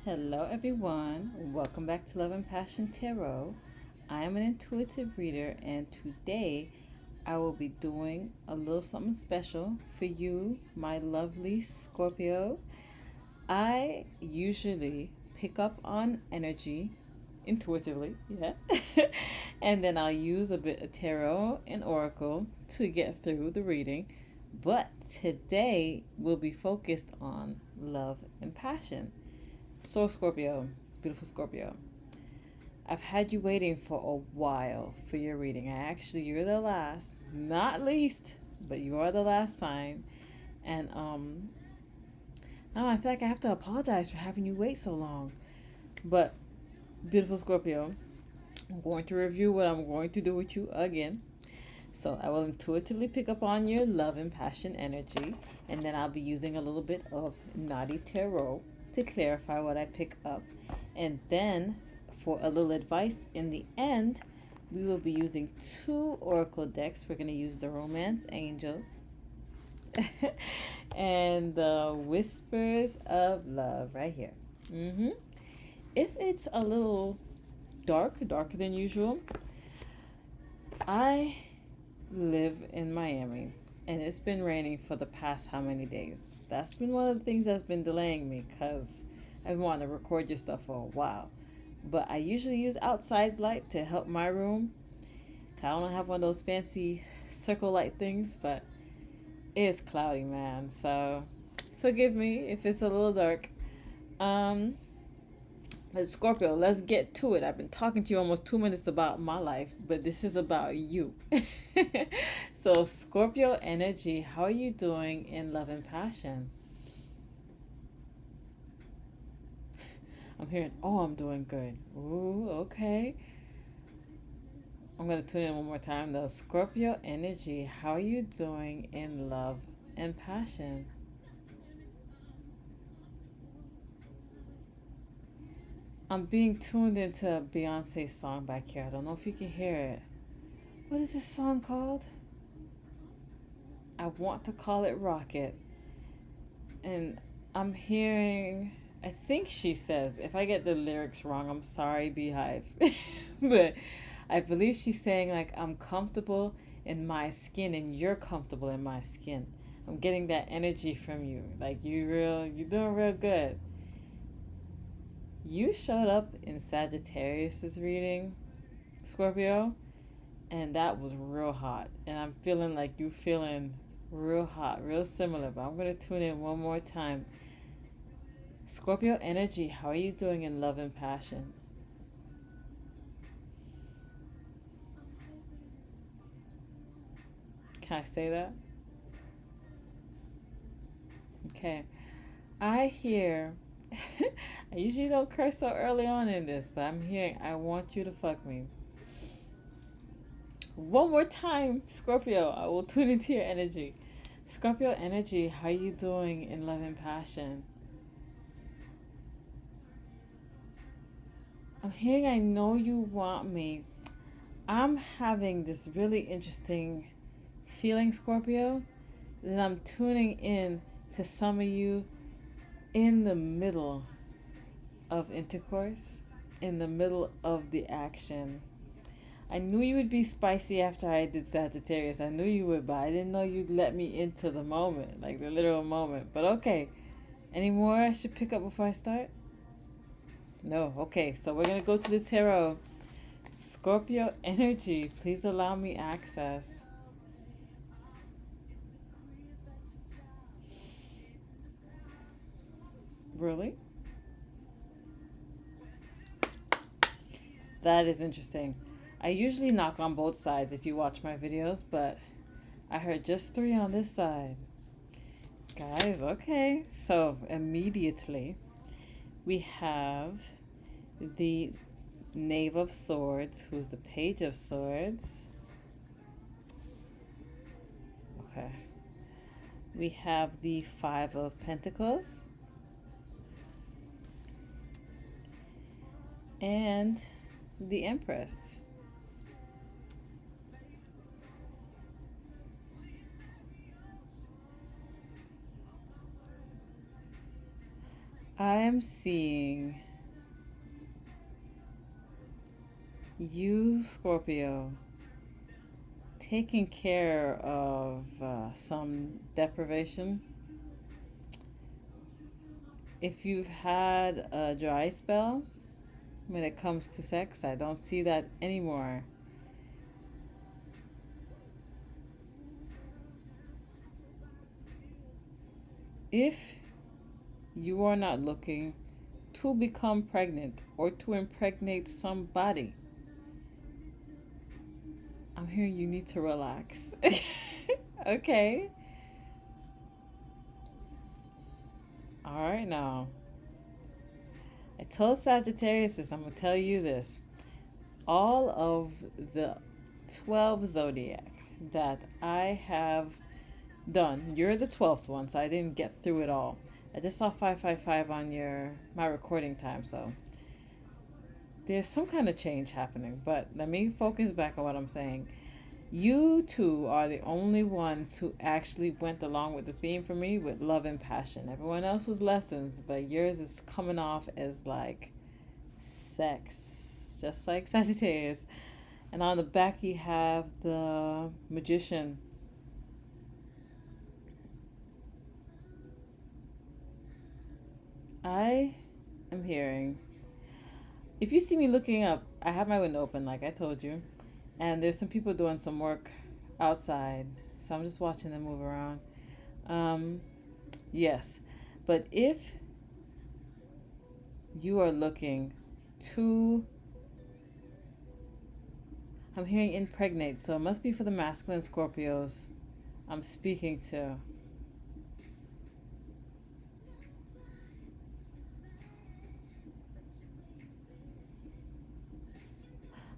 Hello, everyone. Welcome back to Love and Passion Tarot. I am an intuitive reader, and today I will be doing a little something special for you, my lovely Scorpio. I usually pick up on energy intuitively, yeah, and then I'll use a bit of tarot and oracle to get through the reading. But today we'll be focused on love and passion. So, Scorpio, beautiful Scorpio, I've had you waiting for a while for your reading. You're the last, not least, but you are the last sign. And now I feel like I have to apologize for having you wait so long. But, beautiful Scorpio, I'm going to review what I'm going to do with you again. So, I will intuitively pick up on your love and passion energy, and then I'll be using a little bit of Naughty Tarot to clarify what I pick up. And then, for a little advice in the end, we will be using two oracle decks. We're going to use the Romance Angels and the Whispers of Love right here. If it's a little darker than usual, I live in Miami and it's been raining for the past how many days? That's been one of the things that's been delaying me because I've been wanting to record your stuff for a while. But I usually use outside light to help my room. I don't have one of those fancy circle light things, but it's cloudy, man. So forgive me if it's a little dark. But Scorpio, let's get to it. I've been talking to you almost 2 minutes about my life, but this is about you. So, Scorpio energy, how are you doing in love and passion? I'm hearing, oh, I'm doing good. Ooh, okay. I'm going to tune in one more time though. Scorpio energy, how are you doing in love and passion? I'm being tuned into Beyonce's song back here. I don't know if you can hear it. What is this song called? I want to call it Rocket. And I'm hearing, I think she says, if I get the lyrics wrong, I'm sorry, Beehive. But I believe she's saying, like, I'm comfortable in my skin and you're comfortable in my skin. I'm getting that energy from you. Like, you're doing real good. You showed up in Sagittarius's reading, Scorpio, and that was real hot. And I'm feeling like you feeling real hot, real similar. But I'm going to tune in one more time. Scorpio energy, how are you doing in love and passion? Can I say that? Okay. I hear, I usually don't curse so early on in this, but I'm hearing, I want you to fuck me. One more time, Scorpio, I will tune into your energy. Scorpio energy, how are you doing in love and passion? I'm hearing, I know you want me. I'm having this really interesting feeling, Scorpio, that I'm tuning in to some of you in the middle of intercourse, in the middle of the action. I knew you would be spicy after I did Sagittarius. I knew you would, but I didn't know you'd let me into the moment, like the literal moment. But okay. Any more I should pick up before I start? No. Okay, so we're going to go to the tarot. Scorpio energy, please allow me access. Really? That is interesting. I usually knock on both sides if you watch my videos, but I heard just 3 on this side. Guys, okay. So immediately we have the Knave of Swords, who's the Page of Swords. Okay. We have the Five of Pentacles. And the Empress. I am seeing you, Scorpio, taking care of some deprivation. If you've had a dry spell when it comes to sex, I don't see that anymore. If you are not looking to become pregnant or to impregnate somebody, I'm hearing you need to relax. Okay. All right, now. I told Sagittarius this. I'm going to tell you this. All of the 12 zodiac that I have done, you're the 12th one, so I didn't get through it all. I just saw 555 on my recording time, so there's some kind of change happening. But let me focus back on what I'm saying. You two are the only ones who actually went along with the theme for me with love and passion. Everyone else was lessons, but yours is coming off as like sex, just like Sagittarius. And on the back, you have the Magician. I am hearing, if you see me looking up, I have my window open, like I told you. And there's some people doing some work outside, so I'm just watching them move around. Yes, but if you are looking to, I'm hearing impregnate, so it must be for the masculine Scorpios I'm speaking to.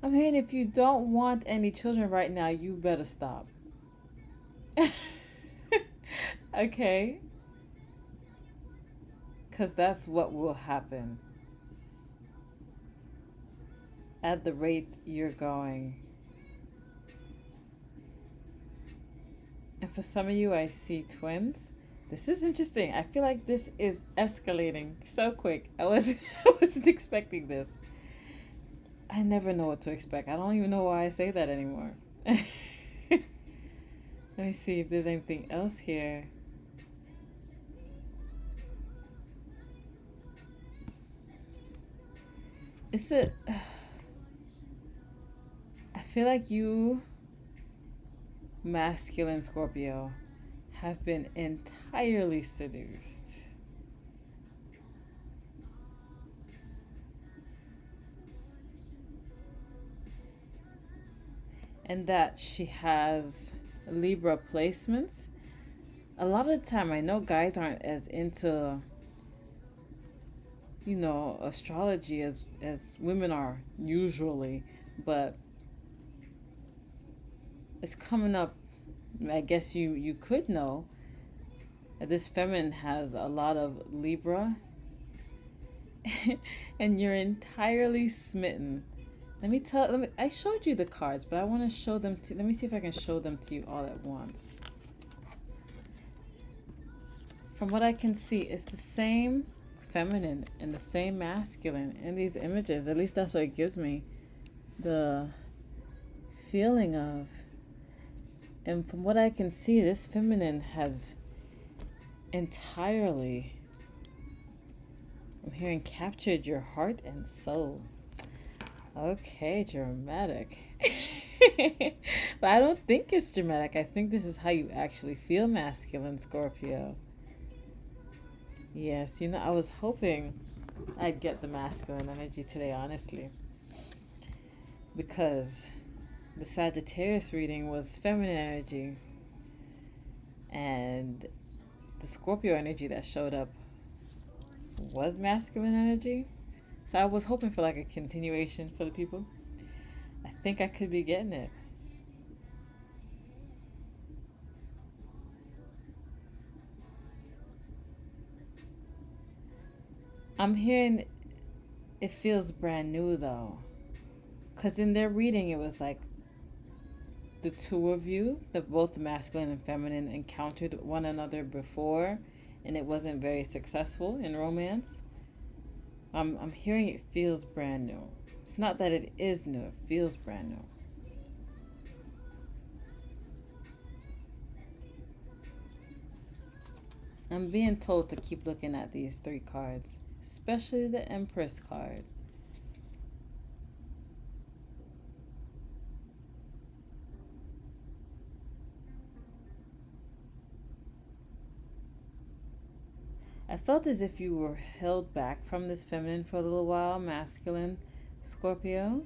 I'm hearing if you don't want any children right now, you better stop. Okay? Because that's what will happen at the rate you're going. And for some of you, I see twins. This is interesting. I feel like this is escalating so quick. I wasn't expecting this. I never know what to expect. I don't even know why I say that anymore. Let me see if there's anything else here. It's a... I feel like you, masculine Scorpio, have been entirely seduced. And that she has Libra placements. A lot of the time, I know guys aren't as into, astrology as women are usually, but it's coming up. I guess you could know that this feminine has a lot of Libra, and you're entirely smitten. I showed you the cards, but I want to show them let me see if I can show them to you all at once. From what I can see, it's the same feminine and the same masculine in these images. At least that's what it gives me the feeling of. And from what I can see, this feminine has entirely, I'm hearing, captured your heart and soul. Okay, dramatic. But I don't think it's dramatic. I think this is how you actually feel, masculine Scorpio. Yes, I was hoping I'd get the masculine energy today, honestly. Because the Sagittarius reading was feminine energy. And the Scorpio energy that showed up was masculine energy. So I was hoping for like a continuation for the people. I think I could be getting it. I'm hearing it feels brand new though. Because in their reading, it was like the two of you, both the masculine and feminine, encountered one another before, and it wasn't very successful in romance. I'm hearing it feels brand new. It's not that it is new, it feels brand new. I'm being told to keep looking at these 3 cards, especially the Empress card. I felt as if you were held back from this feminine for a little while, masculine Scorpio.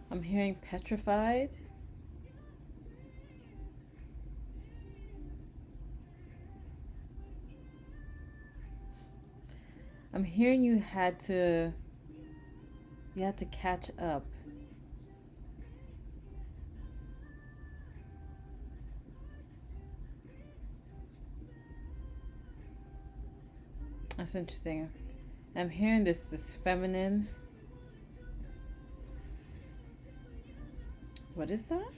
I'm hearing petrified. I'm hearing you had to catch up. That's interesting. I'm hearing this feminine. What is that?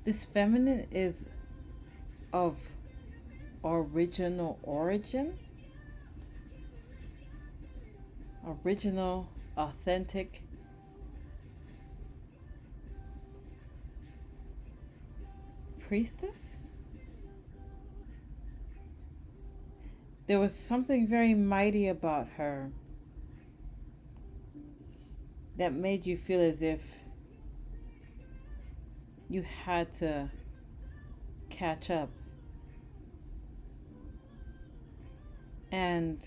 This feminine is of original origin. Original, authentic. Priestess? There was something very mighty about her that made you feel as if you had to catch up. And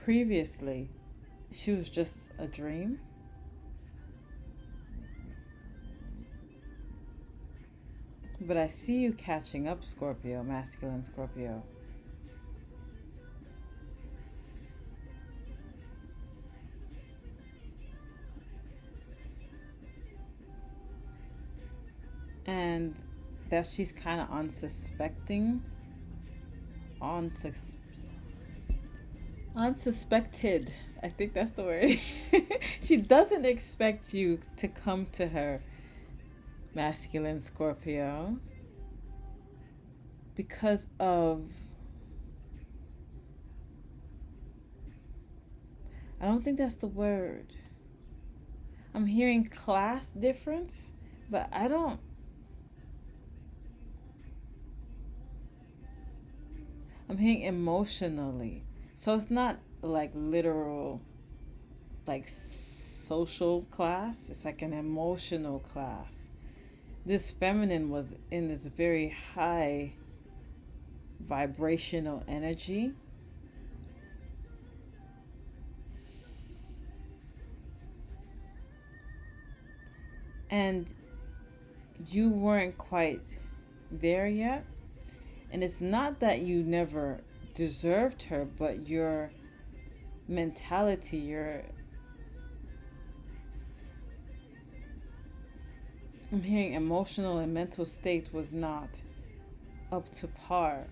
previously, she was just a dream. But I see you catching up, Scorpio, masculine Scorpio. And that she's kind of unsuspecting. Unsuspected. I think that's the word. She doesn't expect you to come to her, masculine Scorpio, because of, I don't think that's the word. I'm hearing class difference, but I'm hearing emotionally. So it's not like literal, like social class. It's like an emotional class. This feminine was in this very high vibrational energy. And you weren't quite there yet. And it's not that you never deserved her, but your mentality, I'm hearing emotional and mental state was not up to par.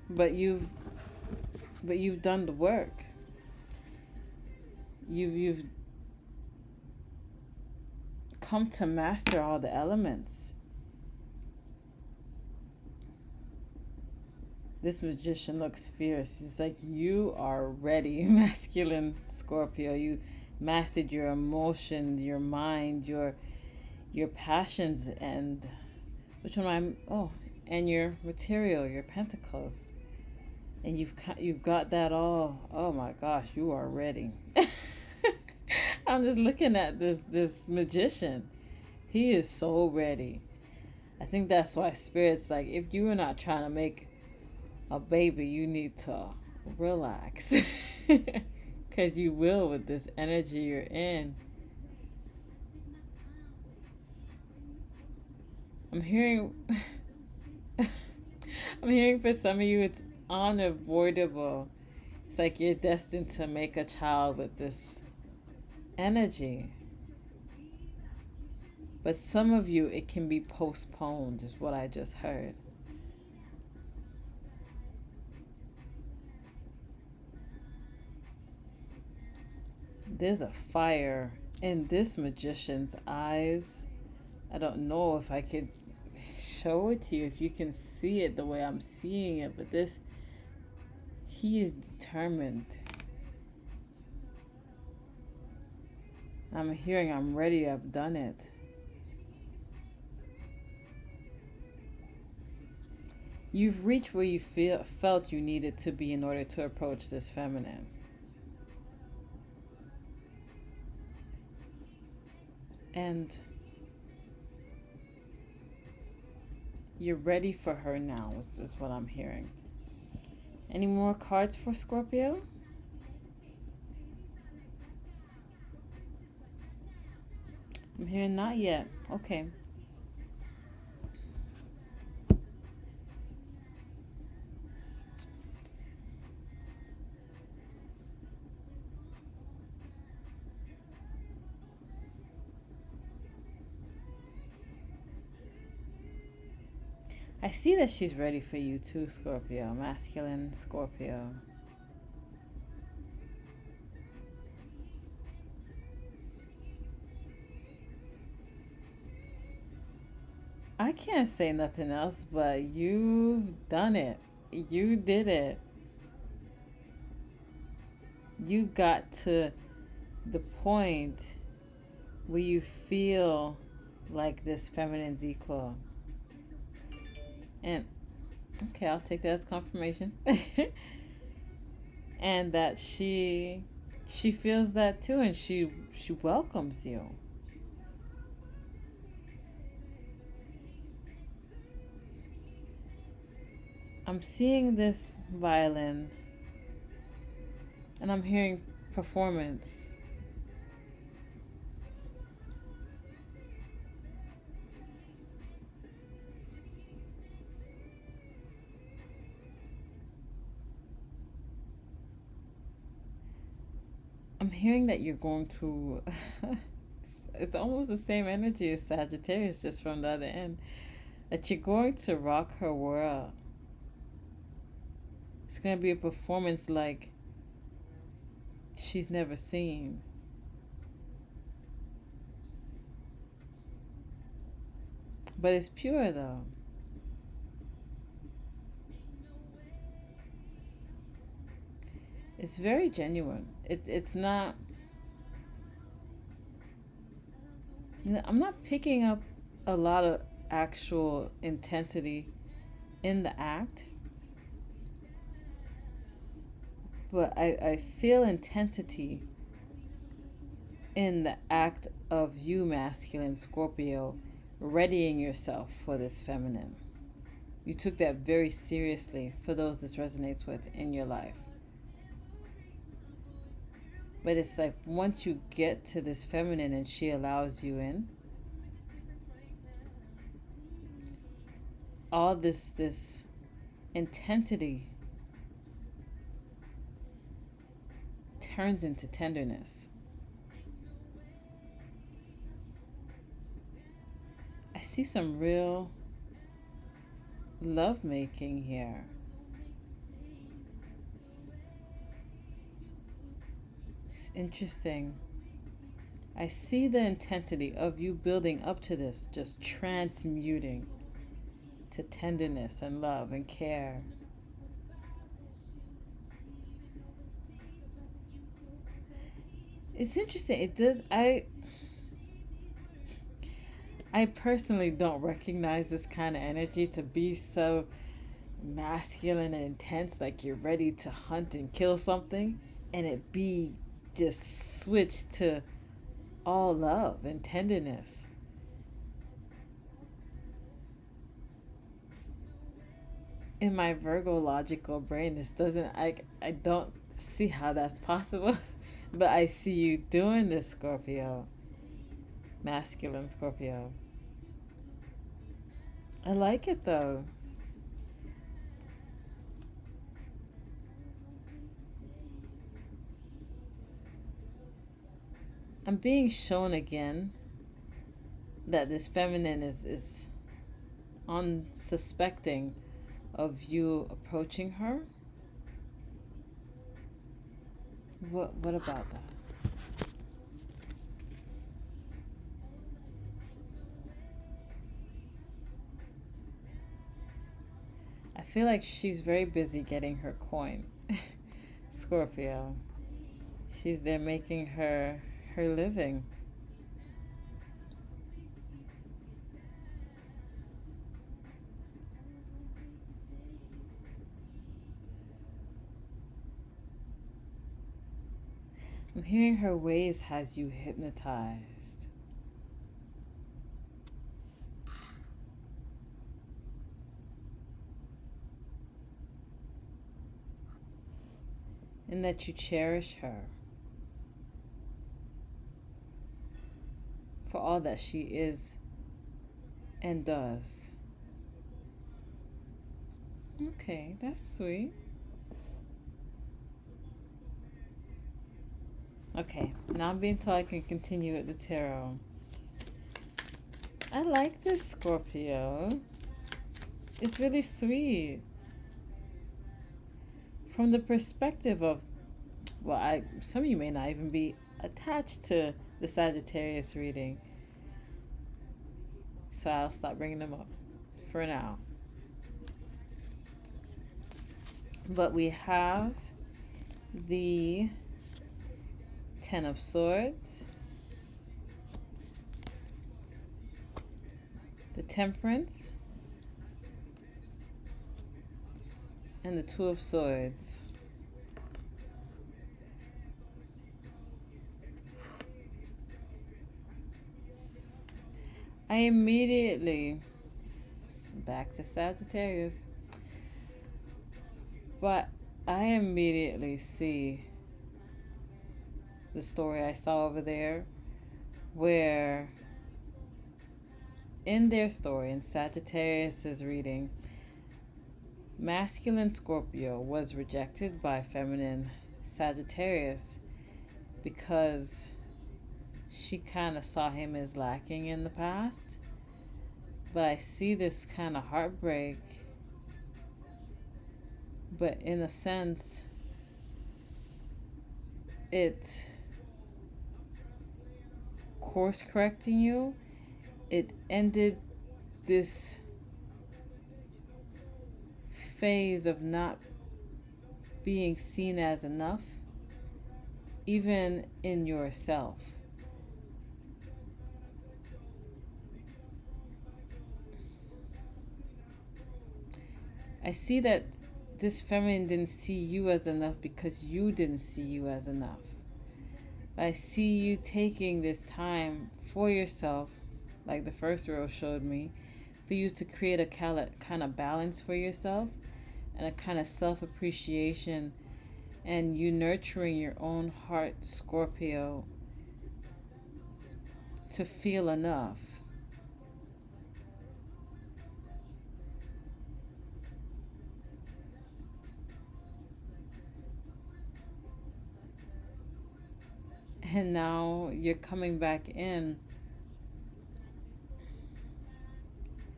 But you've done the work. You've come to master all the elements. This magician looks fierce. She's like, you are ready, masculine Scorpio. You mastered your emotions, your mind, your passions, and which one and your material, your pentacles. And you've got that all. Oh my gosh, you are ready. I'm just looking at this magician. He is so ready. I think that's why Spirit's like, if you are not trying to make a baby, you need to relax. Because you will with this energy you're in. I'm hearing for some of you it's unavoidable. It's like you're destined to make a child with this energy. But some of you, it can be postponed, is what I just heard. There's a fire in this magician's eyes. I don't know if I could show it to you, if you can see it the way I'm seeing it, but he is determined. I'm hearing I'm ready, I've done it. You've reached where you felt you needed to be in order to approach this feminine. And you're ready for her now, is what I'm hearing. Any more cards for Scorpio? I'm hearing not yet. Okay. I see that she's ready for you too, Scorpio. Masculine Scorpio. I can't say nothing else, but you've done it. You did it. You got to the point where you feel like this feminine's equal. And okay, I'll take that as confirmation. And that she feels that too, and she welcomes you. I'm seeing this violin and I'm hearing performance. I'm hearing that you're going to it's almost the same energy as Sagittarius, just from the other end, that you're going to rock her world. It's going to be a performance like she's never seen. But it's pure though. It's very genuine. It's not, you know, I'm not picking up a lot of actual intensity in the act, but I feel intensity in the act of you, masculine Scorpio, readying yourself for this feminine. You took that very seriously, for those this resonates with in your life. But it's like once you get to this feminine and she allows you in, all this intensity turns into tenderness. I see some real love making here. Interesting. I see the intensity of you building up to this, just transmuting to tenderness and love and care. It's interesting. It does. I personally don't recognize this kind of energy to be so masculine and intense, like you're ready to hunt and kill something, and it be just switch to all love and tenderness. In my Virgo logical brain, this doesn't, I don't see how that's possible. But I see you doing this, Scorpio. Masculine Scorpio. I like it though. I'm being shown again that this feminine is unsuspecting of you approaching her. What about that? feel like she's very busy getting her coin. Scorpio. She's there making her living. I'm hearing her ways has you hypnotized. And that you cherish her for all that she is and does. Okay, that's sweet. Okay, now I'm being told I can continue with the tarot. I like this, Scorpio. It's really sweet. From the perspective of, well, some of you may not even be attached to the Sagittarius reading. So I'll stop bringing them up for now. But we have the Ten of Swords, the Temperance, and the Two of Swords. I immediately, back to Sagittarius, but I immediately see the story I saw over there, where in their story, in Sagittarius's reading, masculine Scorpio was rejected by feminine Sagittarius because she kind of saw him as lacking in the past. But I see this kind of heartbreak, but in a sense, it course correcting you. It ended this phase of not being seen as enough, even in yourself. I see that this feminine didn't see you as enough because you didn't see you as enough. I see you taking this time for yourself, like the first row showed me, for you to create a kind of balance for yourself and a kind of self-appreciation, and you nurturing your own heart, Scorpio, to feel enough. And now you're coming back in,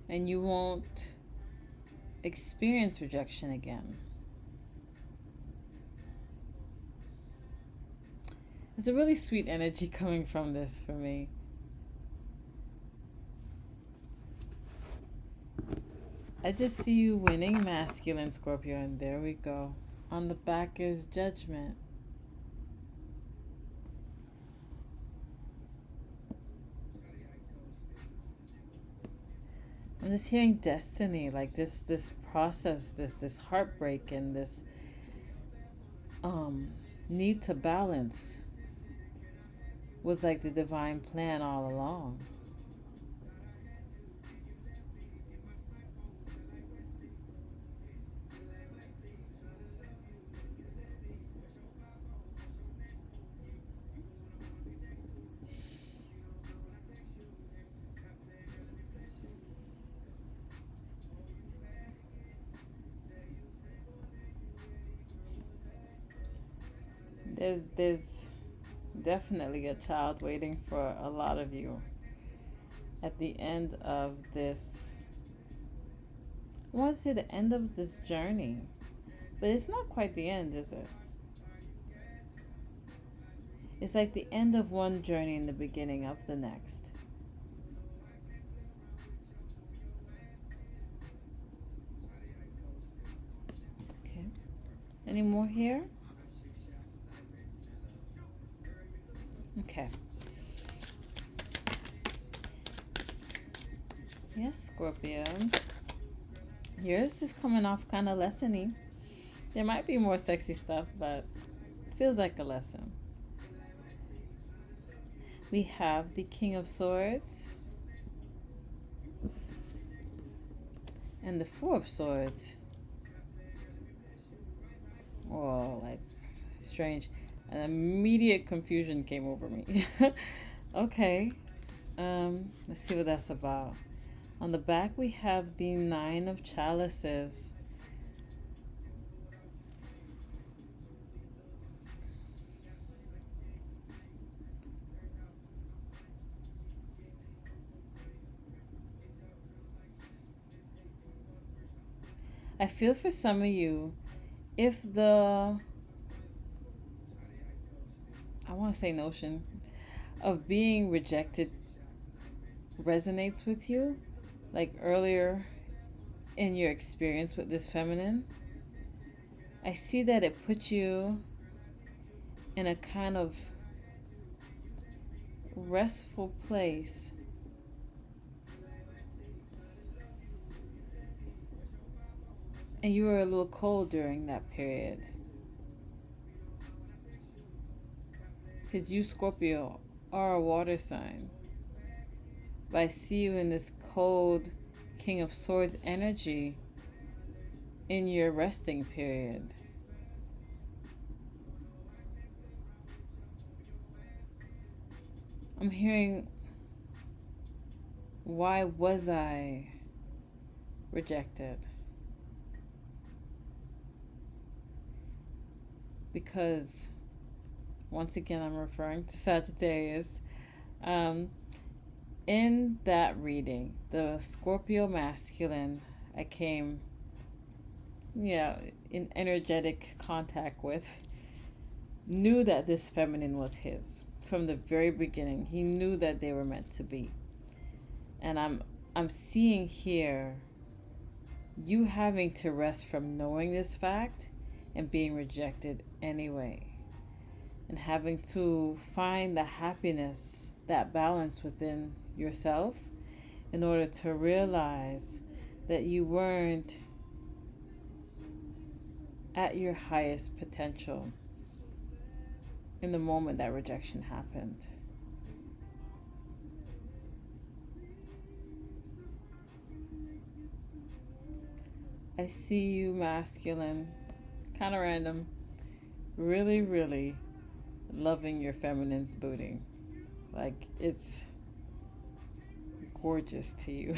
and you won't experience rejection again. It's a really sweet energy coming from this for me. I just see you winning, masculine Scorpio, and there we go. On the back is Judgment. I'm just hearing destiny, like this process, this heartbreak, and this need to balance was like the divine plan all along. There's definitely a child waiting for a lot of you at the end of this. I want to say the end of this journey, but it's not quite the end, is it? It's like the end of one journey and the beginning of the next. Any more here? Okay. Yes, Scorpio. Yours is coming off kind of lessony. There might be more sexy stuff, but it feels like a lesson. We have the King of Swords and the Four of Swords. Oh, like strange. An immediate confusion came over me. Okay. Let's see what that's about. On the back, we have the Nine of Chalices. I feel for some of you, if the, I want to say notion of being rejected resonates with you, like earlier in your experience with this feminine, I see that it puts you in a kind of restful place. And you were a little cold during that period. Because you, Scorpio, are a water sign. But I see you in this cold King of Swords energy in your resting period. I'm hearing, why was I rejected? Because, once again, I'm referring to Sagittarius. In that reading, the Scorpio masculine I came, in energetic contact with, knew that this feminine was his from the very beginning. He knew that they were meant to be. And I'm seeing here you having to rest from knowing this fact and being rejected anyway. And having to find the happiness, that balance within yourself in order to realize that you weren't at your highest potential in the moment that rejection happened. I see you, masculine, kind of random, really, really loving your feminine's booty. Like, it's gorgeous to you.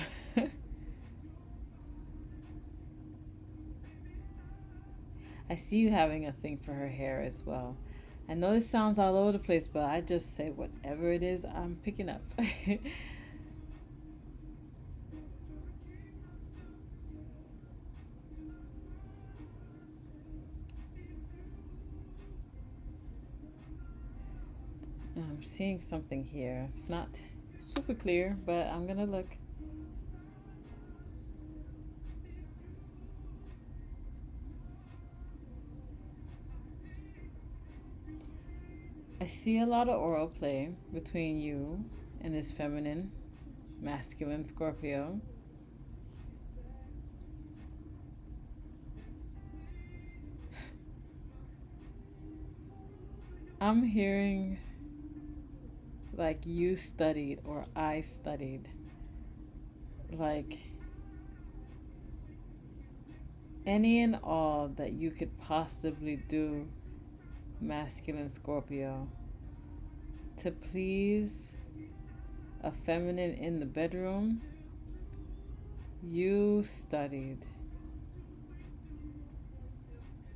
I see you having a thing for her hair as well. I know this sounds all over the place, but I just say whatever it is I'm picking up. I'm seeing something here. It's not super clear, but I'm gonna look. I see a lot of oral play between you and this feminine, masculine Scorpio. I'm hearing like you studied or I studied. Like any and all that you could possibly do, masculine Scorpio, to please a feminine in the bedroom, you studied.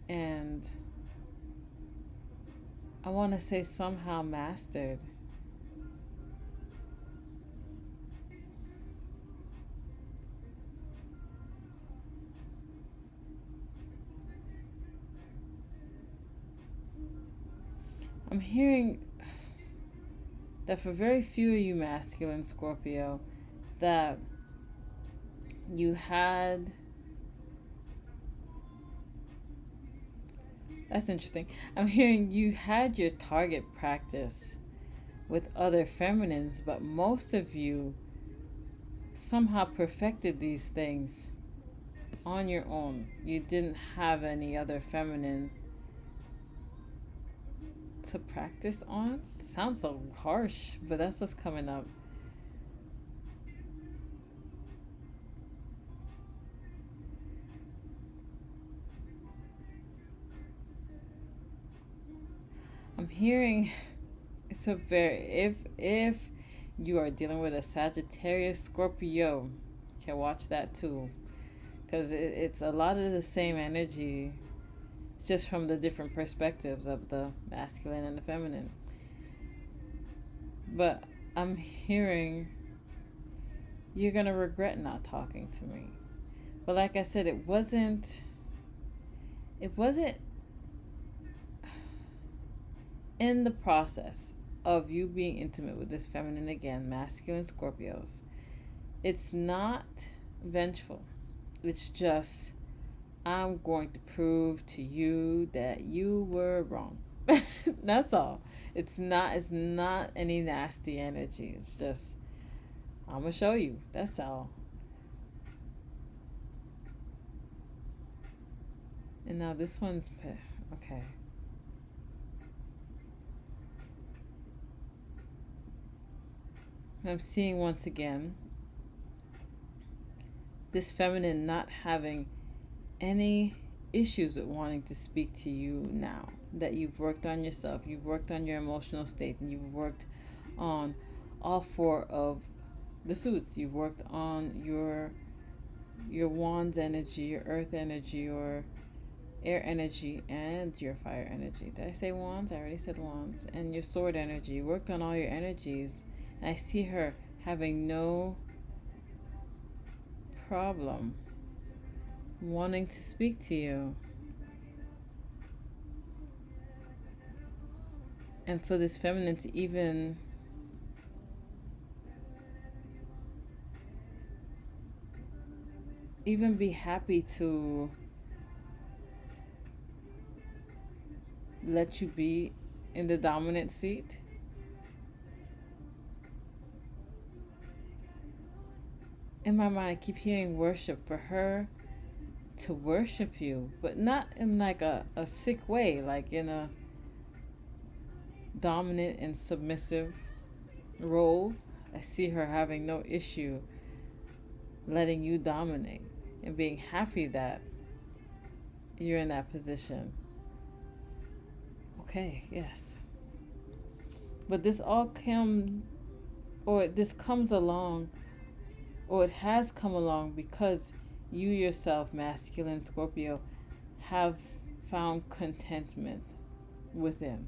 And I want to say somehow mastered. I'm hearing that for very few of you masculine Scorpio, that you had That's interesting. I'm hearing you had your target practice with other feminines, but most of you somehow perfected these things on your own. You didn't have any other feminine to practice on. Sounds so harsh, but that's what's coming up. I'm hearing it's a very if you are dealing with a Sagittarius Scorpio, you can watch that too, because it's a lot of the same energy. It's just from the different perspectives of the masculine and the feminine. But I'm hearing you're gonna regret not talking to me. But like I said, it wasn't in the process of you being intimate with this feminine, again, masculine Scorpios. It's not vengeful. It's just, I'm going to prove to you that you were wrong. That's all. It's not any nasty energy. It's just, I'm gonna show you. That's all. And now this one's okay. I'm seeing once again this feminine not having any issues with wanting to speak to you now that you've worked on yourself, you've worked on your emotional state, and you've worked on all four of the suits. You've worked on your wands energy, your earth energy, your air energy, and your fire energy. Did I say wands? I already said wands. And your sword energy. You worked on all your energies. And I see her having no problem wanting to speak to you. And for this feminine to even be happy to let you be in the dominant seat. In my mind, I keep hearing worship, for her to worship you, but not in like a sick way, like in a dominant and submissive role. I see her having no issue letting you dominate and being happy that you're in that position. Okay, yes. But this comes along, or it has come along, because you yourself, masculine Scorpio, have found contentment within,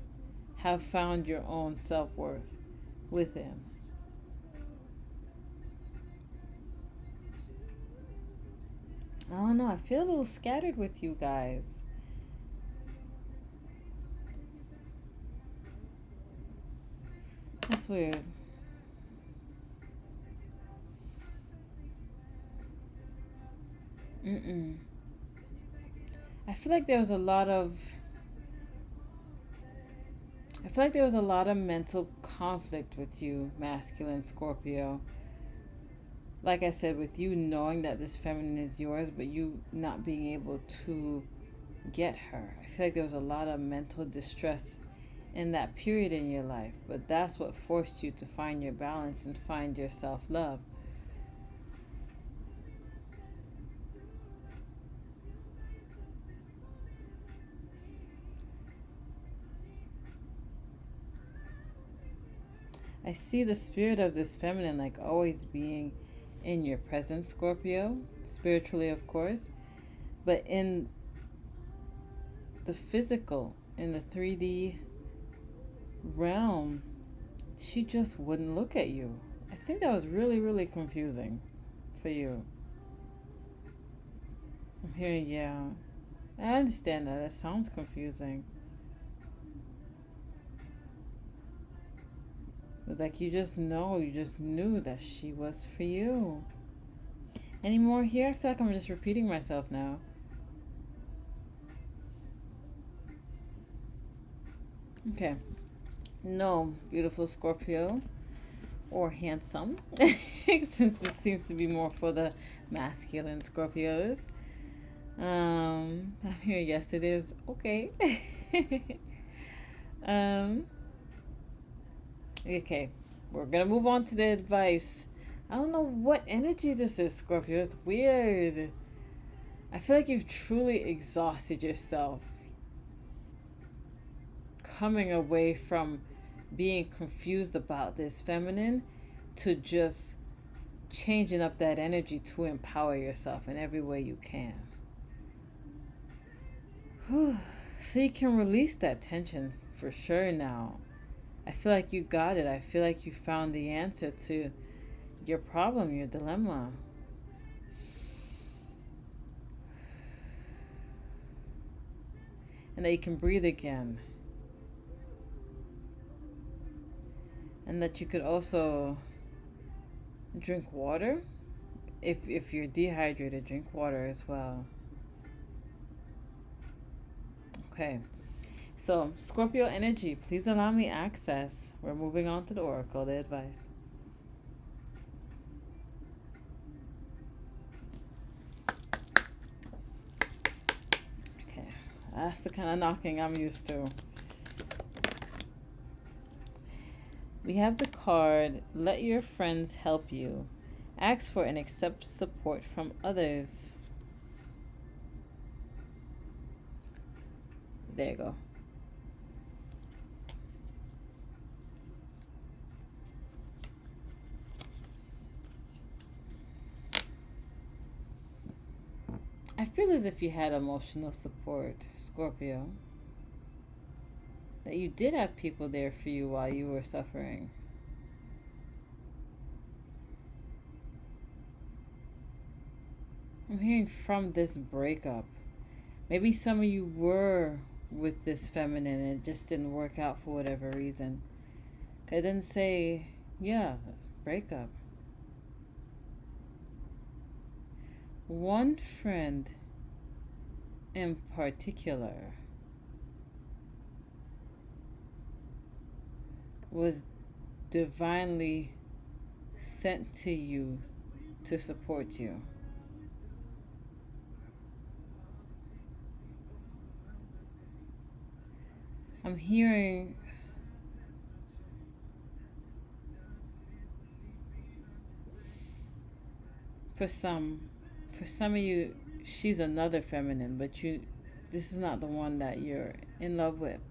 have found your own self-worth within. I don't know, I feel a little scattered with you guys. That's weird. Mm-mm. I feel like there was a lot of I feel like there was a lot of mental conflict with you, masculine Scorpio. Like I said, with you knowing that this feminine is yours, but you not being able to get her. I feel like there was a lot of mental distress in that period in your life, but that's what forced you to find your balance and find your self-love. I see the spirit of this feminine like always being in your presence, Scorpio, spiritually, of course, but in the physical, in the 3D realm, she just wouldn't look at you. I think that was really, really confusing for you. I'm hearing, yeah. I understand that. That sounds confusing. It was like you just knew that she was for you. Any more here? I feel like I'm just repeating myself now. Okay. No, beautiful Scorpio or handsome, since this seems to be more for the masculine Scorpios. I'm here. Yes, it is. Okay. um, okay. We're gonna move on to the advice. I don't know what energy this is, Scorpio. It's weird. I feel like you've truly exhausted yourself coming away from being confused about this feminine to just changing up that energy to empower yourself in every way you can. So you can release that tension for sure now. I feel like you got it. I feel like you found the answer to your problem, your dilemma. And that you can breathe again. And that you could also drink water. If you're dehydrated, drink water as well. Okay. So, Scorpio energy, please allow me access. We're moving on to the oracle, the advice. Okay. That's the kind of knocking I'm used to. We have the card, let your friends help you. Ask for and accept support from others. There you go. I feel as if you had emotional support, Scorpio. That you did have people there for you while you were suffering. I'm hearing from this breakup. Maybe some of you were with this feminine and it just didn't work out for whatever reason. It didn't say, yeah, breakup. One friend in particular was divinely sent to you to support you. I'm hearing for some of you, she's another feminine, but this is not the one that you're in love with.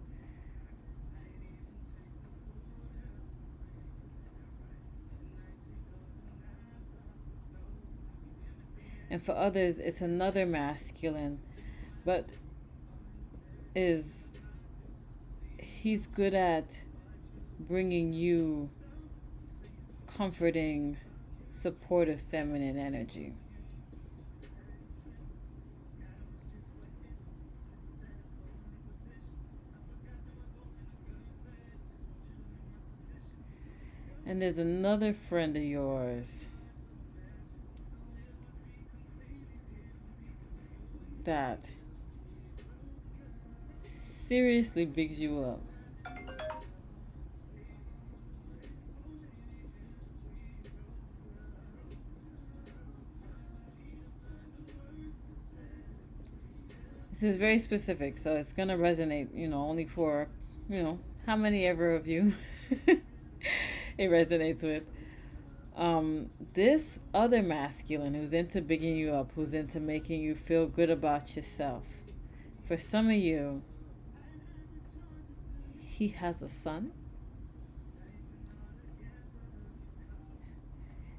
And for others, it's another masculine, but he's good at bringing you comforting, supportive feminine energy. And there's another friend of yours that seriously bigs you up. This is very specific, so it's going to resonate, only for, how many ever of you it resonates with. This other masculine who's into bigging you up, who's into making you feel good about yourself. For some of you, he has a son.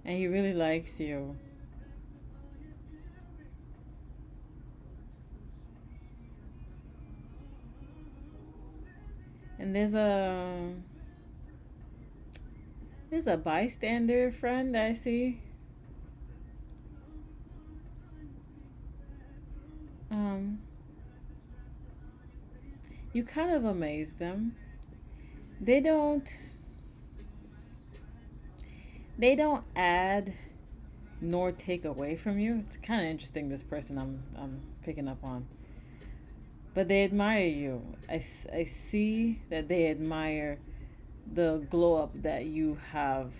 And he really likes you. And there's a bystander friend I see. You kind of amaze them. They don't add nor take away from you. It's kind of interesting, this person I'm picking up on. but they admire you. I see that they admire the glow up that you have.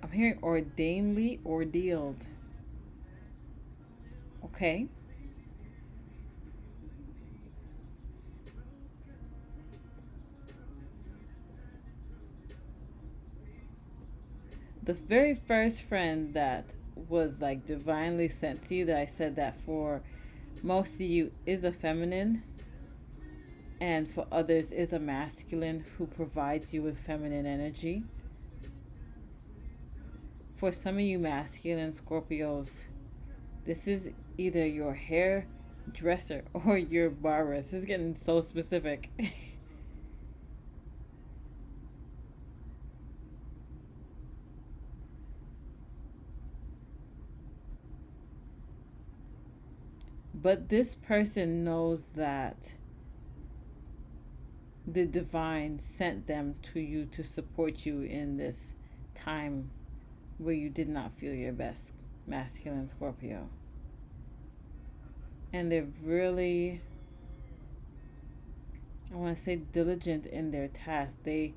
I'm hearing ordainedly ordealed. Okay. The very first friend that was like divinely sent to you, that I said that for most of you is a feminine, and for others is a masculine who provides you with feminine energy. For some of you masculine Scorpios, this is either your hairdresser or your barber. This is getting so specific. But this person knows that the divine sent them to you to support you in this time where you did not feel your best, masculine Scorpio. And they're really, I want to say, diligent in their task. They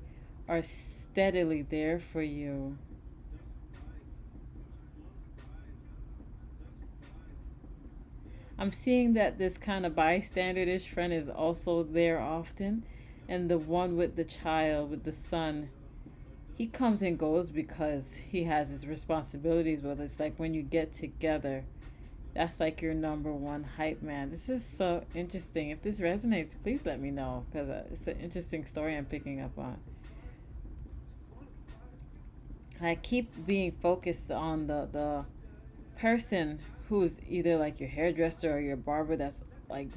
are steadily there for you. I'm seeing that this kind of bystanderish friend is also there often. And the one with the child, with the son, he comes and goes because he has his responsibilities. But it's like when you get together, that's like your number one hype man. This is so interesting. If this resonates, please let me know, because it's an interesting story I'm picking up on. I keep being focused on the person who's either like your hairdresser or your barber, that's like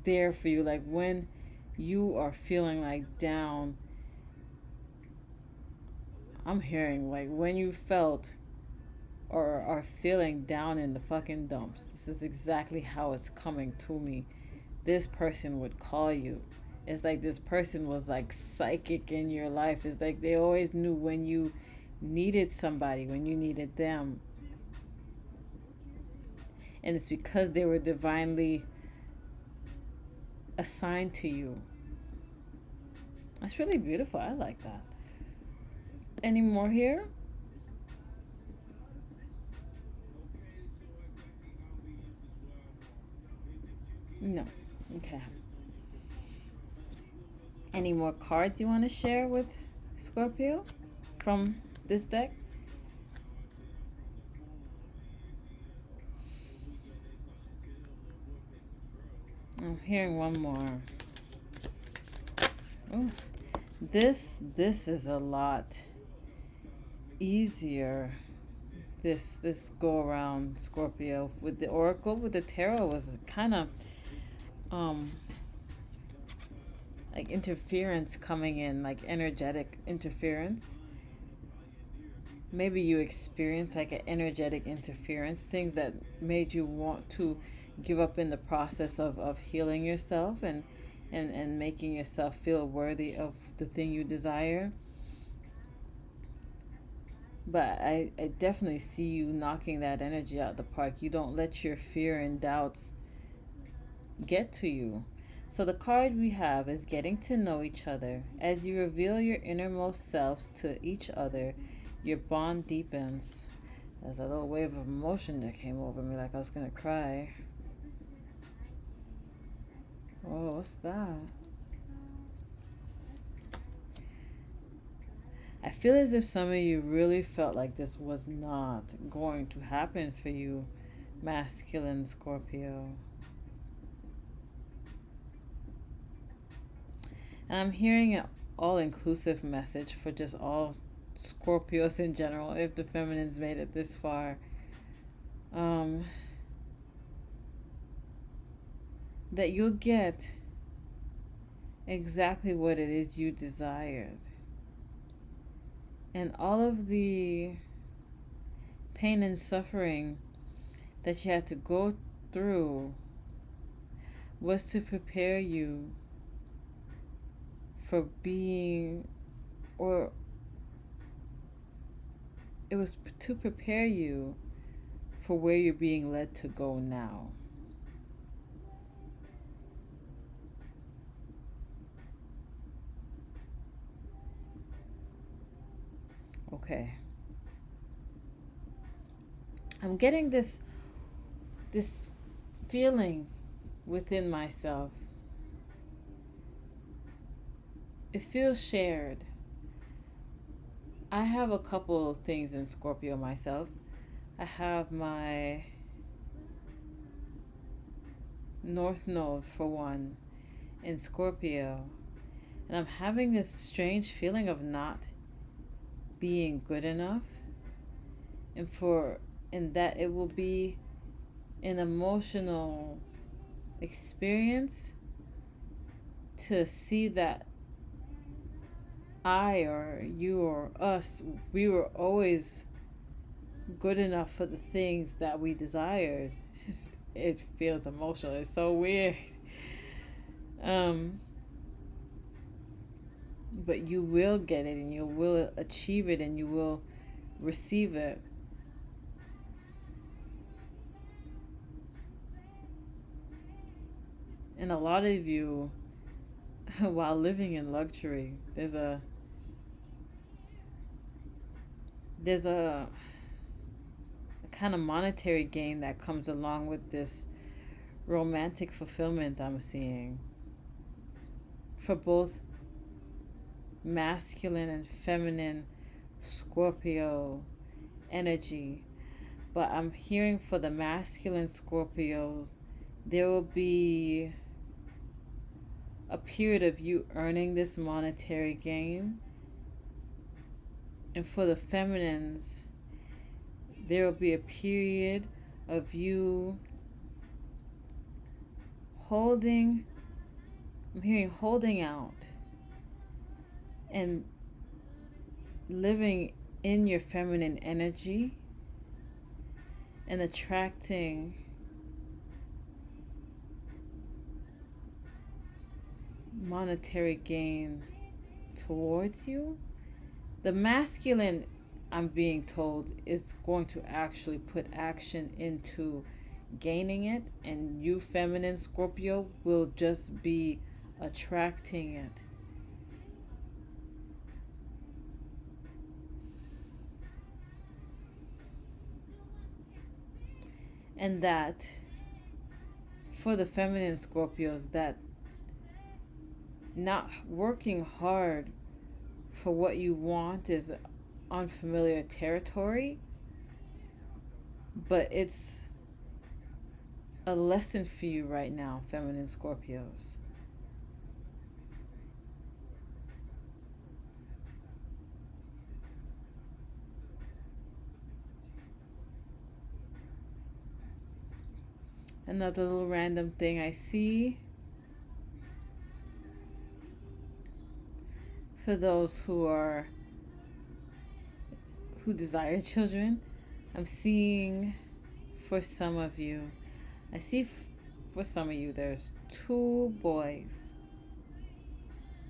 there for you. Like when you are feeling like down, I'm hearing like when you felt or are feeling down in the fucking dumps. This is exactly how it's coming to me. This person would call you. It's like this person was like psychic in your life. It's like they always knew when you needed somebody, when you needed them. And it's because they were divinely assigned to you. That's really beautiful. I like that. Any more here? No. Okay. Any more cards you want to share with Scorpio from this deck? I'm hearing one more. Ooh. This is a lot easier. This go around, Scorpio, with the Oracle, with the Tarot, was kind of um like interference coming in, like energetic interference. Maybe you experience like an energetic interference, things that made you want to give up in the process of healing yourself and making yourself feel worthy of the thing you desire. But I definitely see you knocking that energy out the park. You don't let your fear and doubts get to you. So the card we have is getting to know each other. As you reveal your innermost selves to each other, your bond deepens. There's a little wave of emotion that came over me, like I was gonna cry. Oh, what's that? I feel as if some of you really felt like this was not going to happen for you, masculine Scorpio. And I'm hearing an all-inclusive message for just all Scorpios in general, if the feminines made it this far. That you'll get exactly what it is you desired. And all of the pain and suffering that you had to go through was to prepare you for being, or it was to prepare you for where you're being led to go now. Okay. I'm getting this feeling within myself. It feels shared. I have a couple of things in Scorpio myself. I have my North Node, for one, in Scorpio. And I'm having this strange feeling of not being good enough. And that it will be an emotional experience to see that I or you or us, we were always good enough for the things that we desired. It feels emotional. It's so weird. But you will get it, and you will achieve it, and you will receive it. And a lot of you, while living in luxury, there's a kind of monetary gain that comes along with this romantic fulfillment I'm seeing for both masculine and feminine Scorpio energy. But I'm hearing for the masculine Scorpios, there will be a period of you earning this monetary gain. And for the feminines, there will be a period of you holding, I'm hearing holding out and living in your feminine energy and attracting monetary gain towards you. The masculine, I'm being told, is going to actually put action into gaining it, and you feminine Scorpio will just be attracting it. And that for the feminine Scorpios, that not working hard for what you want is unfamiliar territory, but it's a lesson for you right now, feminine Scorpios. Another little random thing I see for those who desire children, I'm seeing for some of you, for some of you there's 2 boys,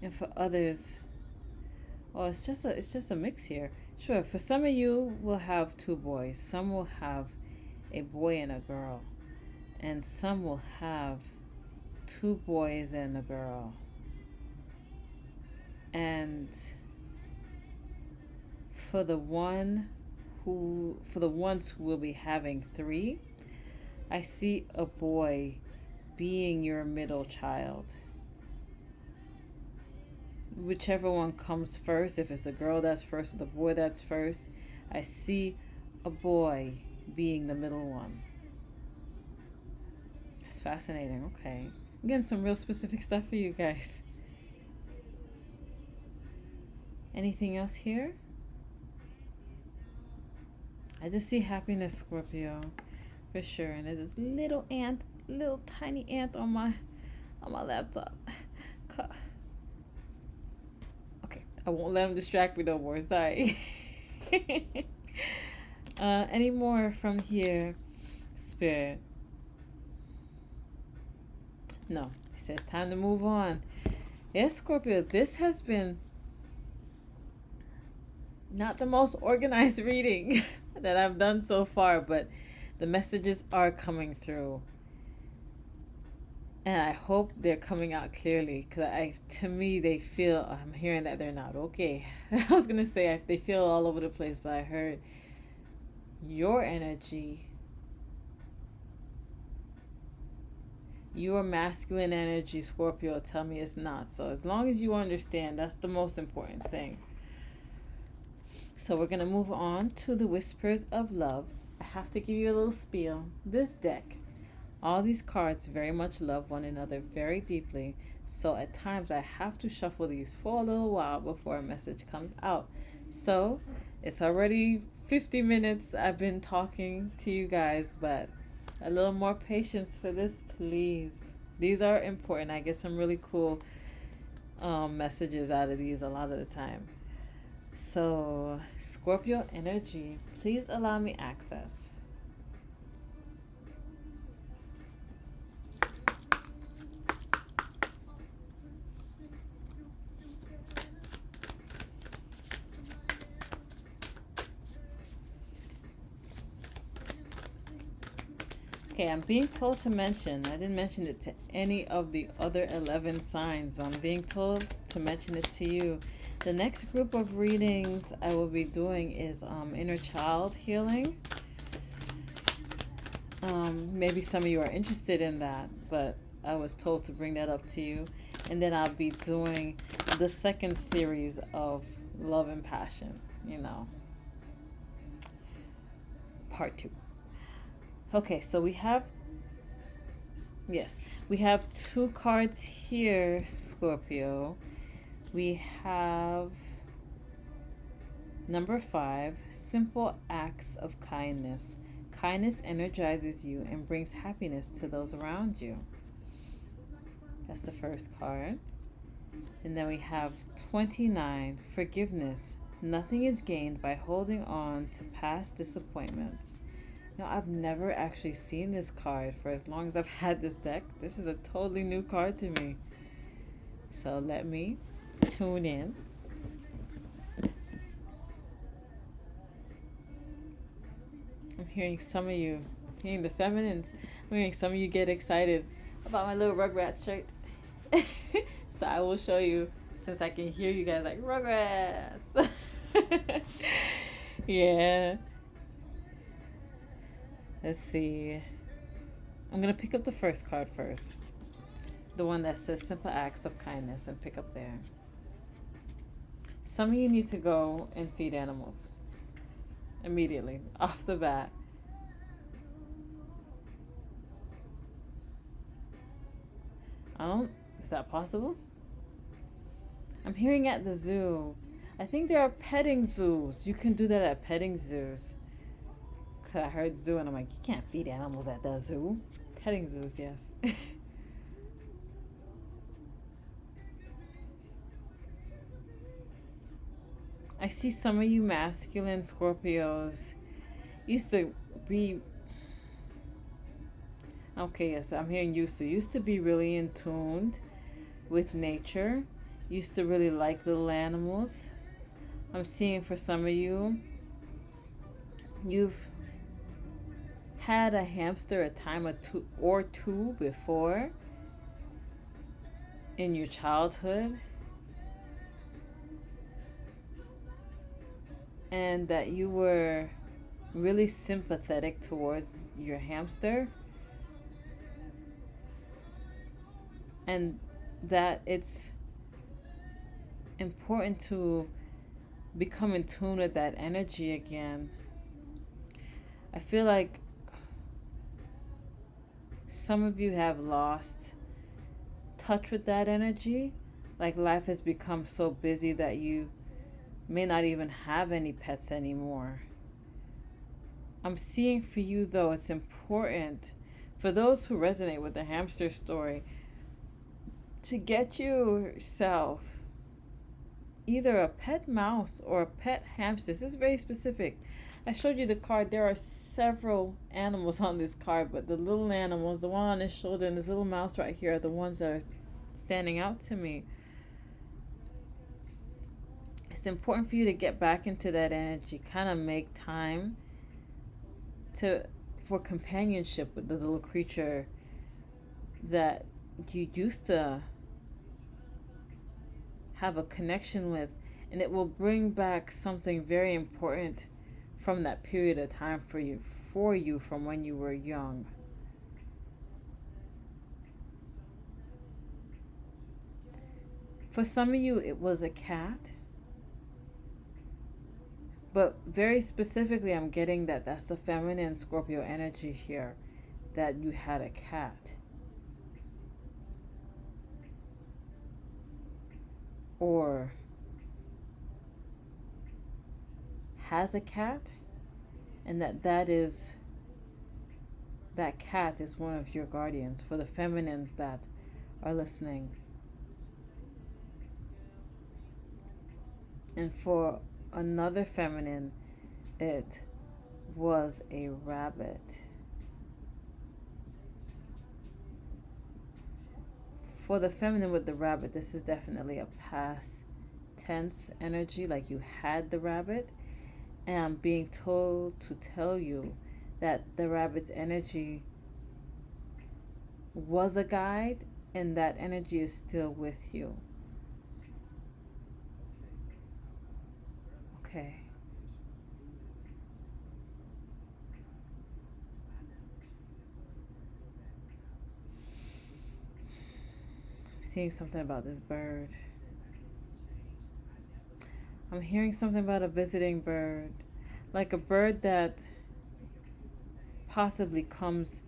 and for others, oh, it's just a mix here. Sure, for some of you will have 2 boys, some will have a boy and a girl, and some will have 2 boys and a girl. And for the ones who will be having 3, I see a boy being your middle child. Whichever one comes first, if it's a girl that's first or the boy that's first, I see a boy being the middle one. It's fascinating. Okay, I'm getting some real specific stuff for you guys. Anything else here? I just see happiness, Scorpio, for sure. And there's this little tiny ant on my laptop. Okay, I won't let him distract me no more. Sorry. Any more from here, Spirit? No, it says time to move on. Yes, Scorpio, this has been Not the most organized reading that I've done so far, but the messages are coming through. And I hope they're coming out clearly, because to me, I'm hearing that they're not okay. I was going to say they feel all over the place, but I heard your energy, your masculine energy, Scorpio, tell me it's not. So as long as you understand, that's the most important thing. So we're going to move on to the Whispers of Love. I have to give you a little spiel. This deck, all these cards very much love one another very deeply. So at times I have to shuffle these for a little while before a message comes out. So it's already 50 minutes I've been talking to you guys, but a little more patience for this, please. These are important. I get some really cool messages out of these a lot of the time. So, Scorpio energy, please allow me access. Okay, I'm being told to mention, I didn't mention it to any of the other 11 signs, but I'm being told to mention it to you. The next group of readings I will be doing is inner child healing. Maybe some of you are interested in that, but I was told to bring that up to you. And then I'll be doing the second series of Love and Passion, part 2. Okay, so we have 2 cards here, Scorpio. We have number 5, simple acts of kindness. Kindness energizes you and brings happiness to those around you. That's the first card. And then we have 29, forgiveness. Nothing is gained by holding on to past disappointments. I've never actually seen this card for as long as I've had this deck. This is a totally new card to me. So let me tune in. I'm hearing some of you, hearing the feminines, I'm hearing some of you get excited about my little Rugrat shirt. So I will show you, since I can hear you guys like, Rugrats. Yeah. Let's see. I'm going to pick up the first card first. The one that says simple acts of kindness, and pick up there. Some of you need to go and feed animals. Immediately, off the bat. Is that possible? I'm hearing at the zoo. I think there are petting zoos. You can do that at petting zoos. I heard zoo and I'm like, you can't feed animals at the zoo. Petting zoos, yes. I see some of you masculine Scorpios used to be, okay, yes, I'm hearing used to be really in tune with nature, used to really like little animals. I'm seeing for some of you, you've had a hamster a time or two before in your childhood, and that you were really sympathetic towards your hamster, and that it's important to become in tune with that energy again. I feel like some of you have lost touch with that energy. Like life has become so busy that you may not even have any pets anymore. I'm seeing for you though, it's important for those who resonate with the hamster story to get yourself either a pet mouse or a pet hamster. This is very specific. I showed you the card. There are several animals on this card, but the little animals, the one on his shoulder and this little mouse right here, are the ones that are standing out to me. it's important for you to get back into that energy, kind of make time to for companionship with the little creature that you used to have a connection with, and it will bring back something very important from that period of time for you from when you were young. For some of you it was a cat, but very specifically I'm getting that that's the feminine Scorpio energy here, that you had a cat. Or has a cat, and that cat is one of your guardians, for the feminines that are listening. And for another feminine, it was a rabbit. For the feminine with the rabbit, this is definitely a past tense energy, like you had the rabbit. And I'm being told to tell you that the rabbit's energy was a guide, and that energy is still with you. Okay. I'm seeing something about this bird. I'm hearing something about a visiting bird, like a bird that possibly comes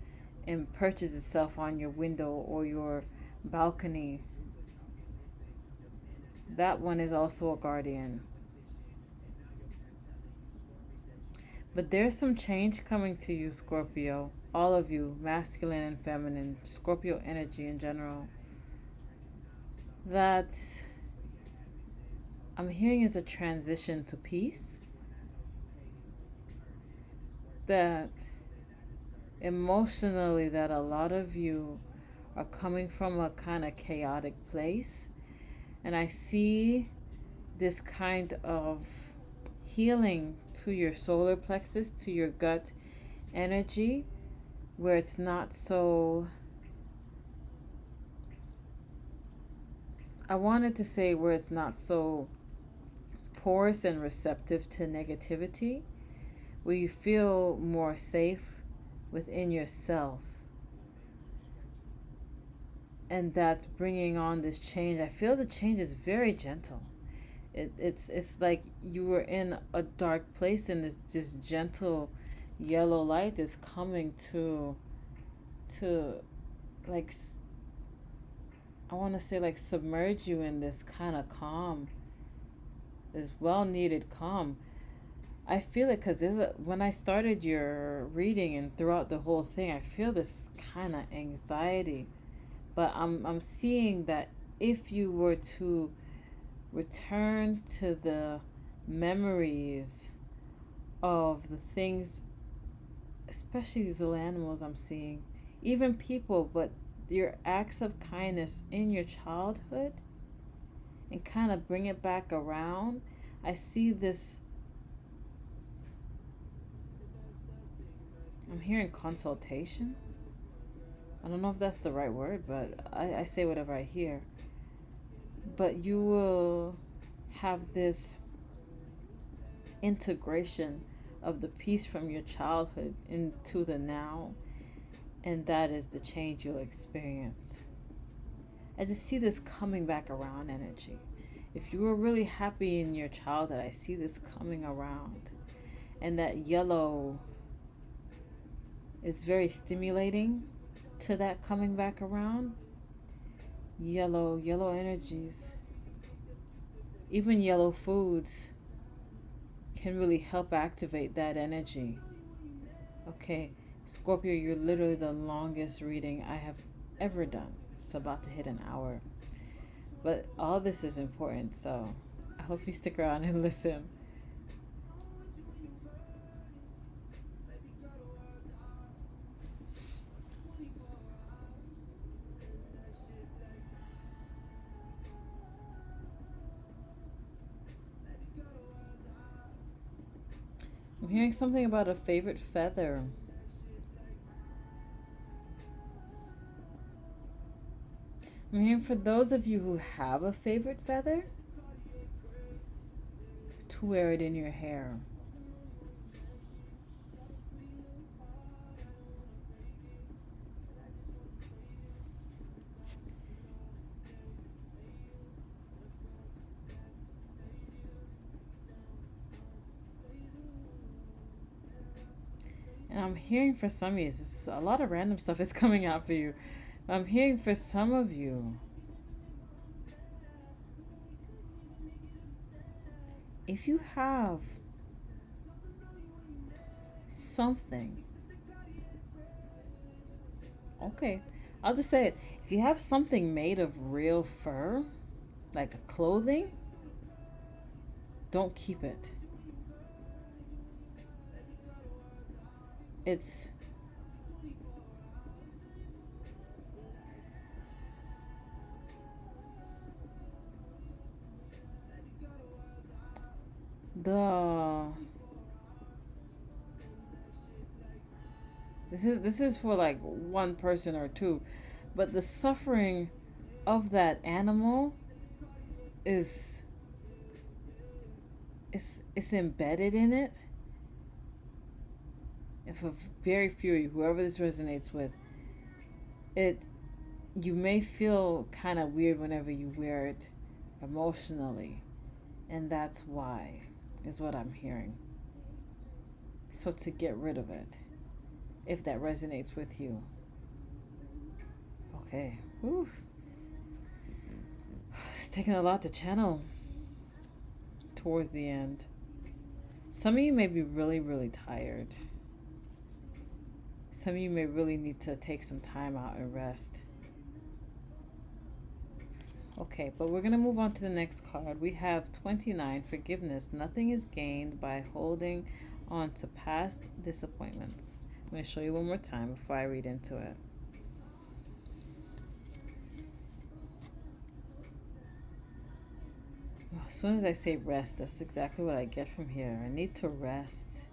and perches itself on your window or your balcony. That one is also a guardian. But there's some change coming to you, Scorpio. All of you, masculine and feminine, Scorpio energy in general. That I'm hearing is a transition to peace. That emotionally, that a lot of you are coming from a kind of chaotic place. And I see this kind of healing to your solar plexus, to your gut energy, where it's not so, I wanted to say where it's not so porous and receptive to negativity, where you feel more safe within yourself. And that's bringing on this change. I feel the change is very gentle. It's like you were in a dark place, and this gentle yellow light is coming to like, I want to say, like, submerge you in this kind of calm, this well needed calm. I feel it because when I started your reading and throughout the whole thing, I feel this kind of anxiety. But I'm seeing that if you were to return to the memories of the things, especially these little animals I'm seeing, even people, but your acts of kindness in your childhood, and kind of bring it back around. I see this, I'm hearing consultation. I don't know if that's the right word, but I say whatever I hear. But you will have this integration of the piece from your childhood into the now, and that is the change you'll experience. I just see this coming back around energy. If you were really happy in your childhood, I see this coming around. And that yellow is very stimulating to that coming back around. Yellow energies, even yellow foods can really help activate that energy. Okay, Scorpio, you're literally the longest reading I have ever done. It's about to hit an hour. But all this is important, so I hope you stick around and listen. hearing something about a favorite feather. I'm hearing for those of you who have a favorite feather, to wear it in your hair. And I'm hearing for some of you, a lot of random stuff is coming out for you. I'm hearing for some of you, if you have something, okay, I'll just say it. If you have something made of real fur, like a clothing, don't keep it. It's the this is for like one person or two, but the suffering of that animal is it's embedded in it. And for very few of you, whoever this resonates with, it you may feel kind of weird whenever you wear it emotionally, and that's why is what I'm hearing. So to get rid of it, if that resonates with you. Okay. Whew. It's taking a lot to channel towards the end. Some of you may be really, really tired. Some of you may really need to take some time out and rest. Okay, but we're going to move on to the next card. We have 29, forgiveness. Nothing is gained by holding on to past disappointments. I'm going to show you one more time before I read into it. As soon as I say rest, that's exactly what I get from here. I need to rest.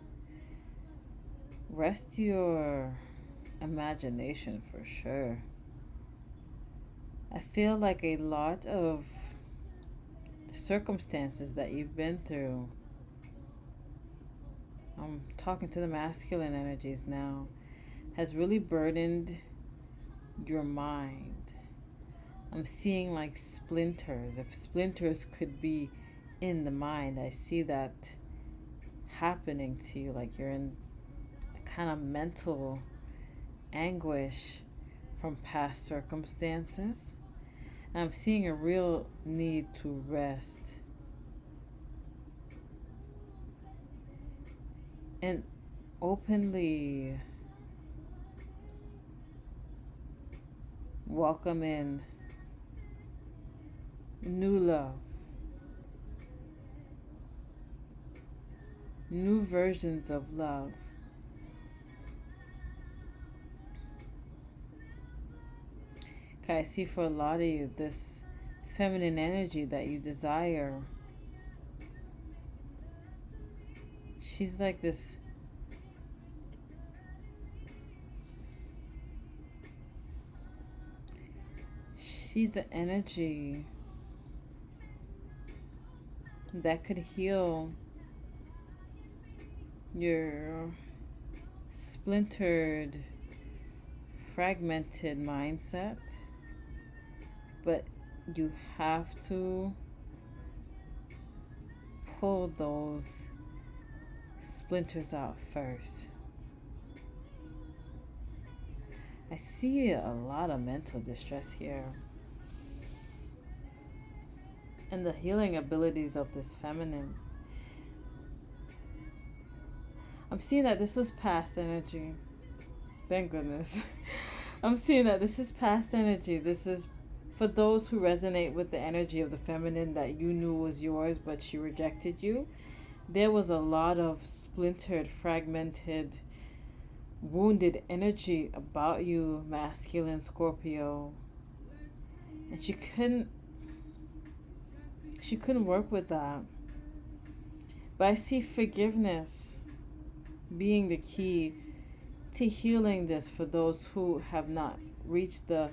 Rest your imagination for sure. I feel like a lot of the circumstances that you've been through, I'm talking to the masculine energies now, has really burdened your mind. I'm seeing like splinters. If splinters could be in the mind, I see that happening to you, like you're in a kind of mental anguish from past circumstances. I'm seeing a real need to rest and openly welcome in new love, new versions of love. Okay, I see for a lot of you this feminine energy that you desire. She's like this. She's the energy that could heal your splintered, fragmented mindset. But you have to pull those splinters out first. I see a lot of mental distress here. And the healing abilities of this feminine. I'm seeing that this was past energy. Thank goodness. I'm seeing that this is past energy. This is for those who resonate with the energy of the feminine that you knew was yours, but she rejected you. There was a lot of splintered, fragmented, wounded energy about you, masculine Scorpio. And she couldn't work with that. But I see forgiveness being the key to healing this for those who have not reached the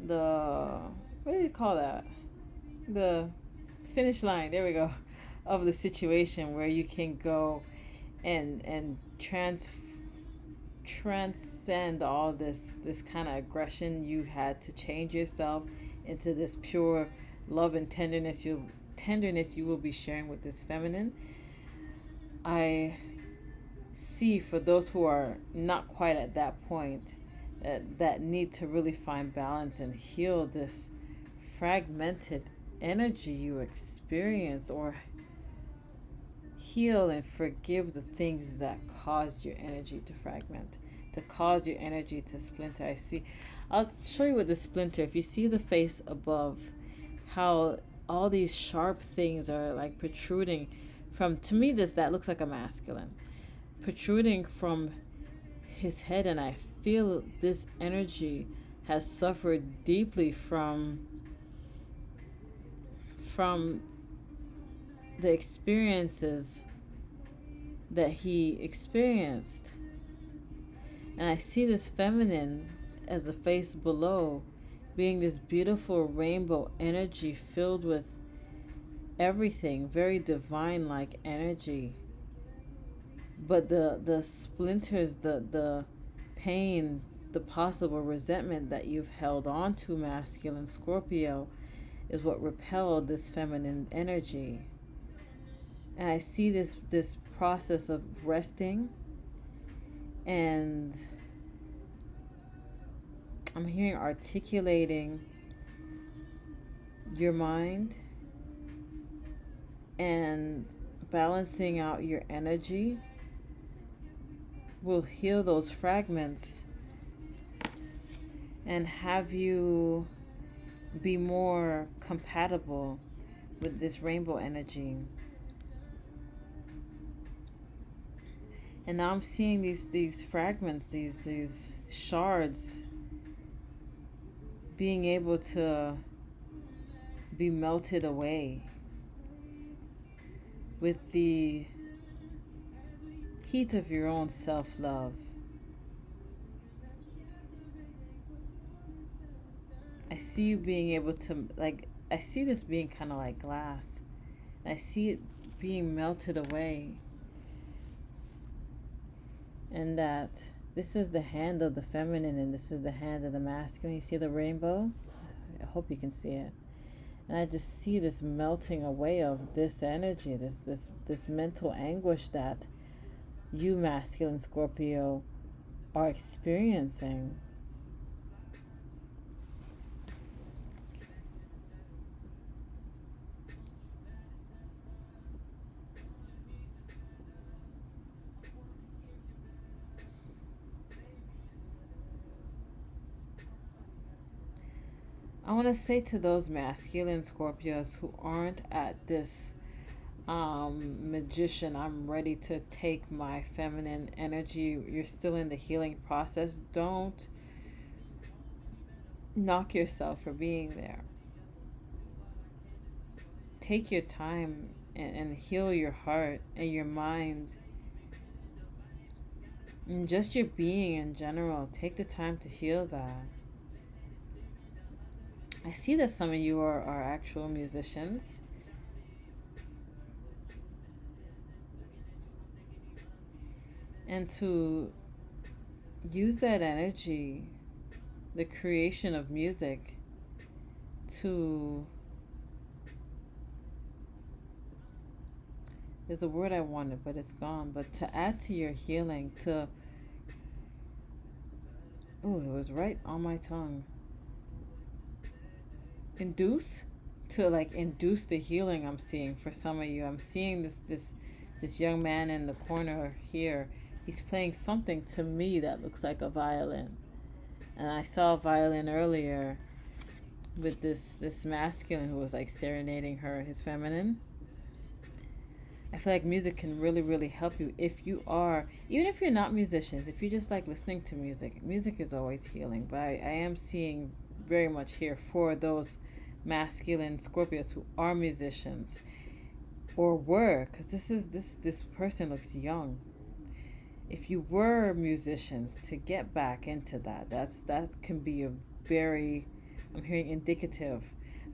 what do you call that, the finish line, there we go, of the situation, where you can go and transcend all this kind of aggression you had to change yourself into this pure love and tenderness you will be sharing with this feminine. I see for those who are not quite at that point, that need to really find balance and heal this fragmented energy you experience, or heal and forgive the things that cause your energy to fragment, to cause your energy to splinter. I'll show you with the splinter. If you see the face above, how all these sharp things are like protruding from, to me, that looks like a masculine, protruding from his head, and I feel this energy has suffered deeply from the experiences that he experienced. And I see this feminine as the face below being this beautiful rainbow energy filled with everything, very divine like energy. But the splinters, the pain, the possible resentment that you've held on to, masculine Scorpio, is what repelled this feminine energy. And I see this process of resting, and I'm hearing articulating your mind and balancing out your energy will heal those fragments and have you be more compatible with this rainbow energy. And now I'm seeing these fragments, these shards being able to be melted away with the heat of your own self-love. I see you being able to, like, I see this being kind of like glass. I see it being melted away. And that this is the hand of the feminine and this is the hand of the masculine. You see the rainbow? I hope you can see it. And I just see this melting away of this energy, this mental anguish that you, masculine Scorpio, are experiencing. I want to say to those masculine Scorpios who aren't at this magician, I'm ready to take my feminine energy, you're still in the healing process, don't knock yourself for being there. Take your time and heal your heart and your mind and just your being in general. Take the time to heal that. I see that some of you are actual musicians. And to use that energy, the creation of music, to... There's a word I wanted, but it's gone. But to add to your healing, to... Oh, it was right on my tongue. Induce, to like induce the healing I'm seeing for some of you. I'm seeing this young man in the corner here. He's playing something to me that looks like a violin. And I saw a violin earlier with this masculine who was like serenading his feminine. I feel like music can really, really help you if you are, even if you're not musicians, if you just like listening to music. Music is always healing, but I am seeing very much here for those masculine Scorpios who are musicians. or were, because this person looks young. If you were musicians, to get back into that can be a very, I'm hearing indicative.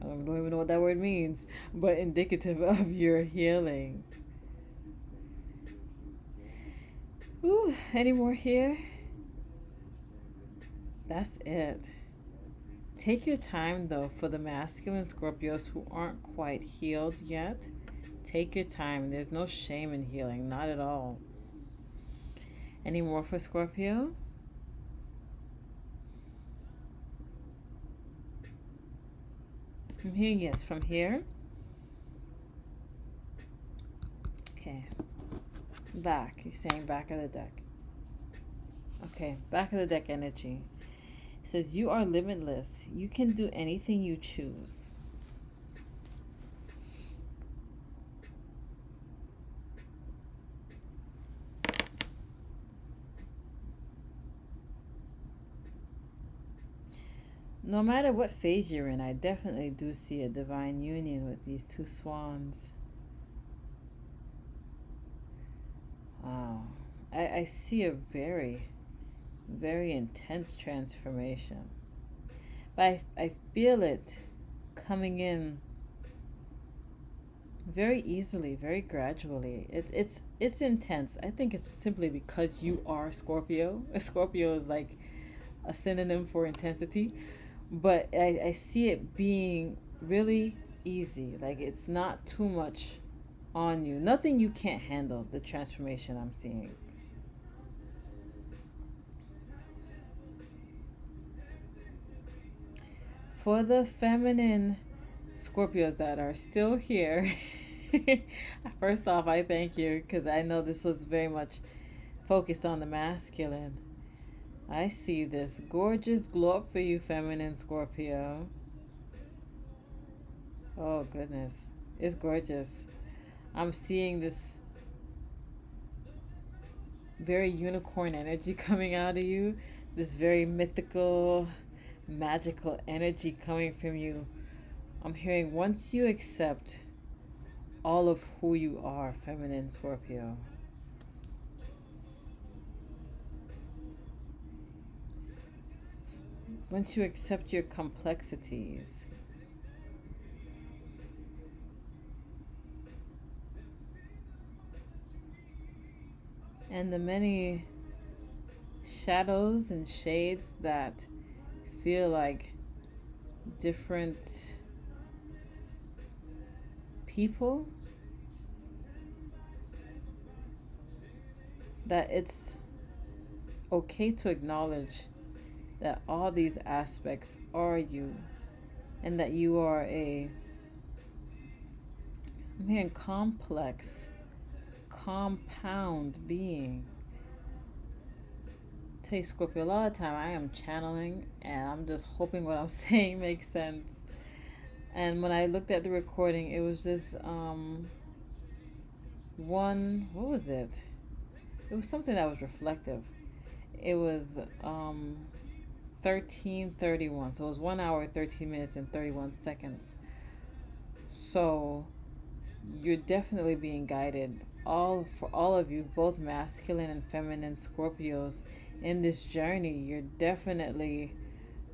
I don't even know what that word means, but indicative of your healing. Ooh, any more here? That's it. Take your time though for the masculine Scorpios who aren't quite healed yet. Take your time. There's no shame in healing, not at all. Any more for Scorpio? I'm hearing yes from here. Okay. Back. You're saying back of the deck. Okay, back of the deck energy. It says you are limitless. You can do anything you choose. No matter what phase you're in, I definitely do see a divine union with these two swans. Wow. I see a very, very intense transformation. But I feel it coming in very easily, very gradually. It's intense. I think it's simply because you are Scorpio. A Scorpio is like a synonym for intensity. But I see it being really easy. Like it's not too much on you. Nothing you can't handle, the transformation I'm seeing. For the feminine Scorpios that are still here, first off, I thank you because I know this was very much focused on the masculine. I see this gorgeous glow up for you, feminine Scorpio. Oh, goodness. It's gorgeous. I'm seeing this very unicorn energy coming out of you, this very mythical, magical energy coming from you. I'm hearing once you accept all of who you are, feminine Scorpio, once you accept your complexities, and the many shadows and shades that feel like different people, that it's okay to acknowledge that all these aspects are you, and that you are I'm hearing complex, compound being. Tell you, Scorpio, a lot of time I am channeling and I'm just hoping what I'm saying makes sense. And when I looked at the recording, it was just what was it? It was something that was reflective. It was 13:31, so it was 1 hour 13 minutes and 31 seconds. So you're definitely being guided, all of you, both masculine and feminine Scorpios, in this journey. You're definitely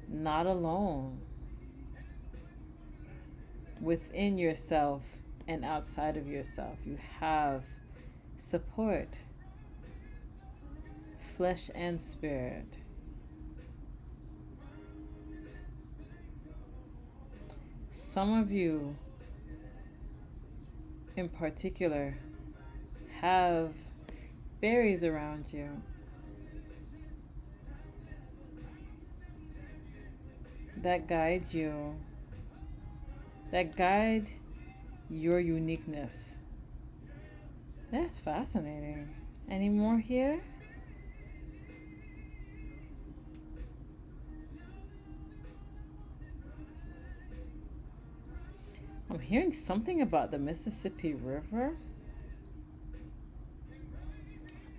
not alone within yourself and outside of yourself. You have support, flesh and spirit. Some of you in particular have fairies around you. That guide you, that guide your uniqueness. That's fascinating. Any more here? I'm hearing something about the Mississippi River.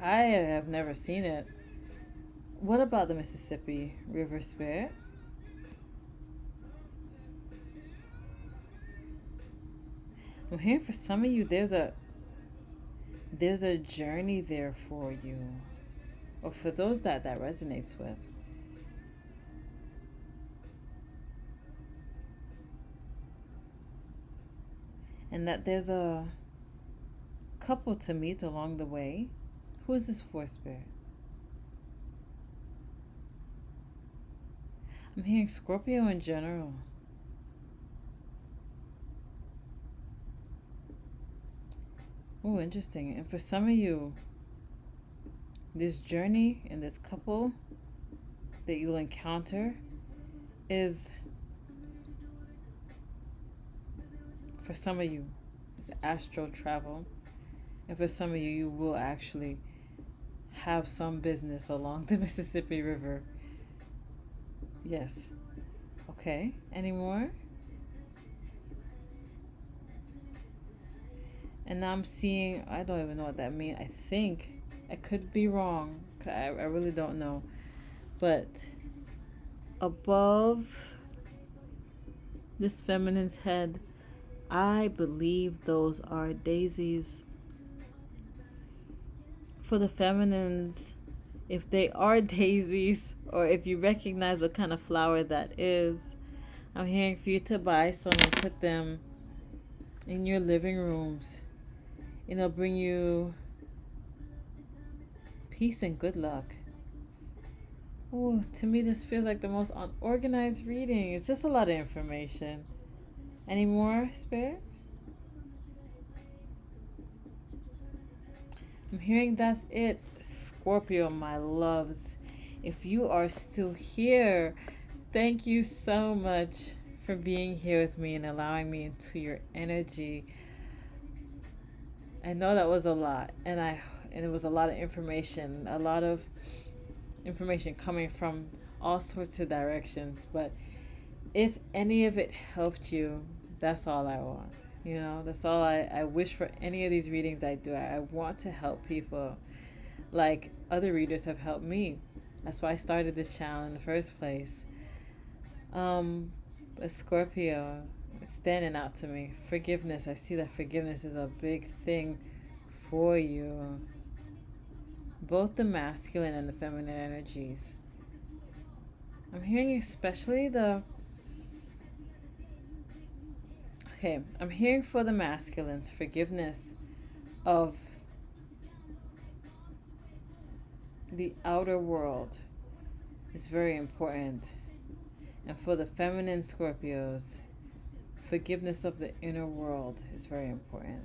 I have never seen it. What about the Mississippi River, Spirit? I'm hearing for some of you there's a journey there for you, or for those that resonates with. And that there's a couple to meet along the way. Who is this for, Spirit? I'm hearing Scorpio in general. Oh, interesting. And for some of you, this journey and this couple that you'll encounter is, for some of you, it's astral travel. And for some of you, you will actually have some business along the Mississippi River. Yes. Okay. Any more? And now I'm seeing, I don't even know what that means. I think, I could be wrong. I really don't know. But above this feminine's head, I believe those are daisies. For the feminines, if they are daisies, or if you recognize what kind of flower that is, I'm hearing for you to buy some and put them in your living rooms. And it'll bring you peace and good luck. Oh, to me, this feels like the most unorganized reading. It's just a lot of information. Any more, Spirit? I'm hearing that's it, Scorpio, my loves. If you are still here, thank you so much for being here with me and allowing me into your energy. I know that was a lot, and it was a lot of information coming from all sorts of directions, but if any of it helped you, that's all I want. That's all I wish for any of these readings I do. I want to help people like other readers have helped me. That's why I started this channel in the first place. A Scorpio is standing out to me. Forgiveness. I see that forgiveness is a big thing for you. Both the masculine and the feminine energies. I'm hearing especially I'm hearing for the masculines, forgiveness of the outer world is very important. And for the feminine Scorpios, forgiveness of the inner world is very important.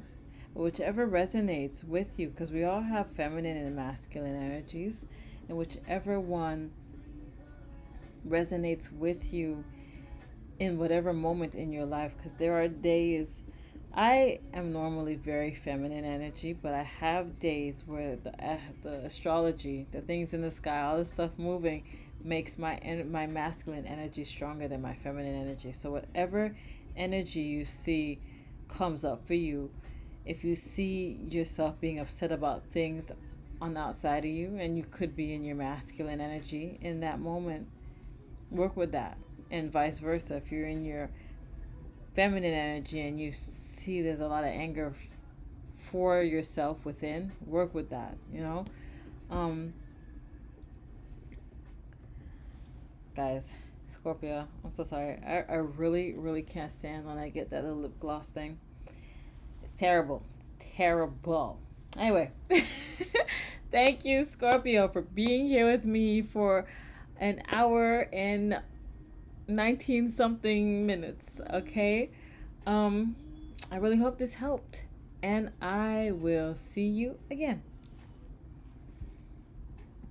But whichever resonates with you, because we all have feminine and masculine energies, and whichever one resonates with you in whatever moment in your life, because there are days, I am normally very feminine energy, but I have days where the astrology, the things in the sky, all this stuff moving makes my masculine energy stronger than my feminine energy. So whatever energy you see comes up for you, if you see yourself being upset about things on the outside of you, and you could be in your masculine energy in that moment, work with that. And vice versa, if you're in your feminine energy and you see there's a lot of anger for yourself within, work with that, guys, Scorpio, I'm so sorry. I really, really can't stand when I get that little lip gloss thing. It's terrible. It's terrible. Anyway, thank you, Scorpio, for being here with me for an hour and 19 something minutes. Okay. I really hope this helped, and I will see you again.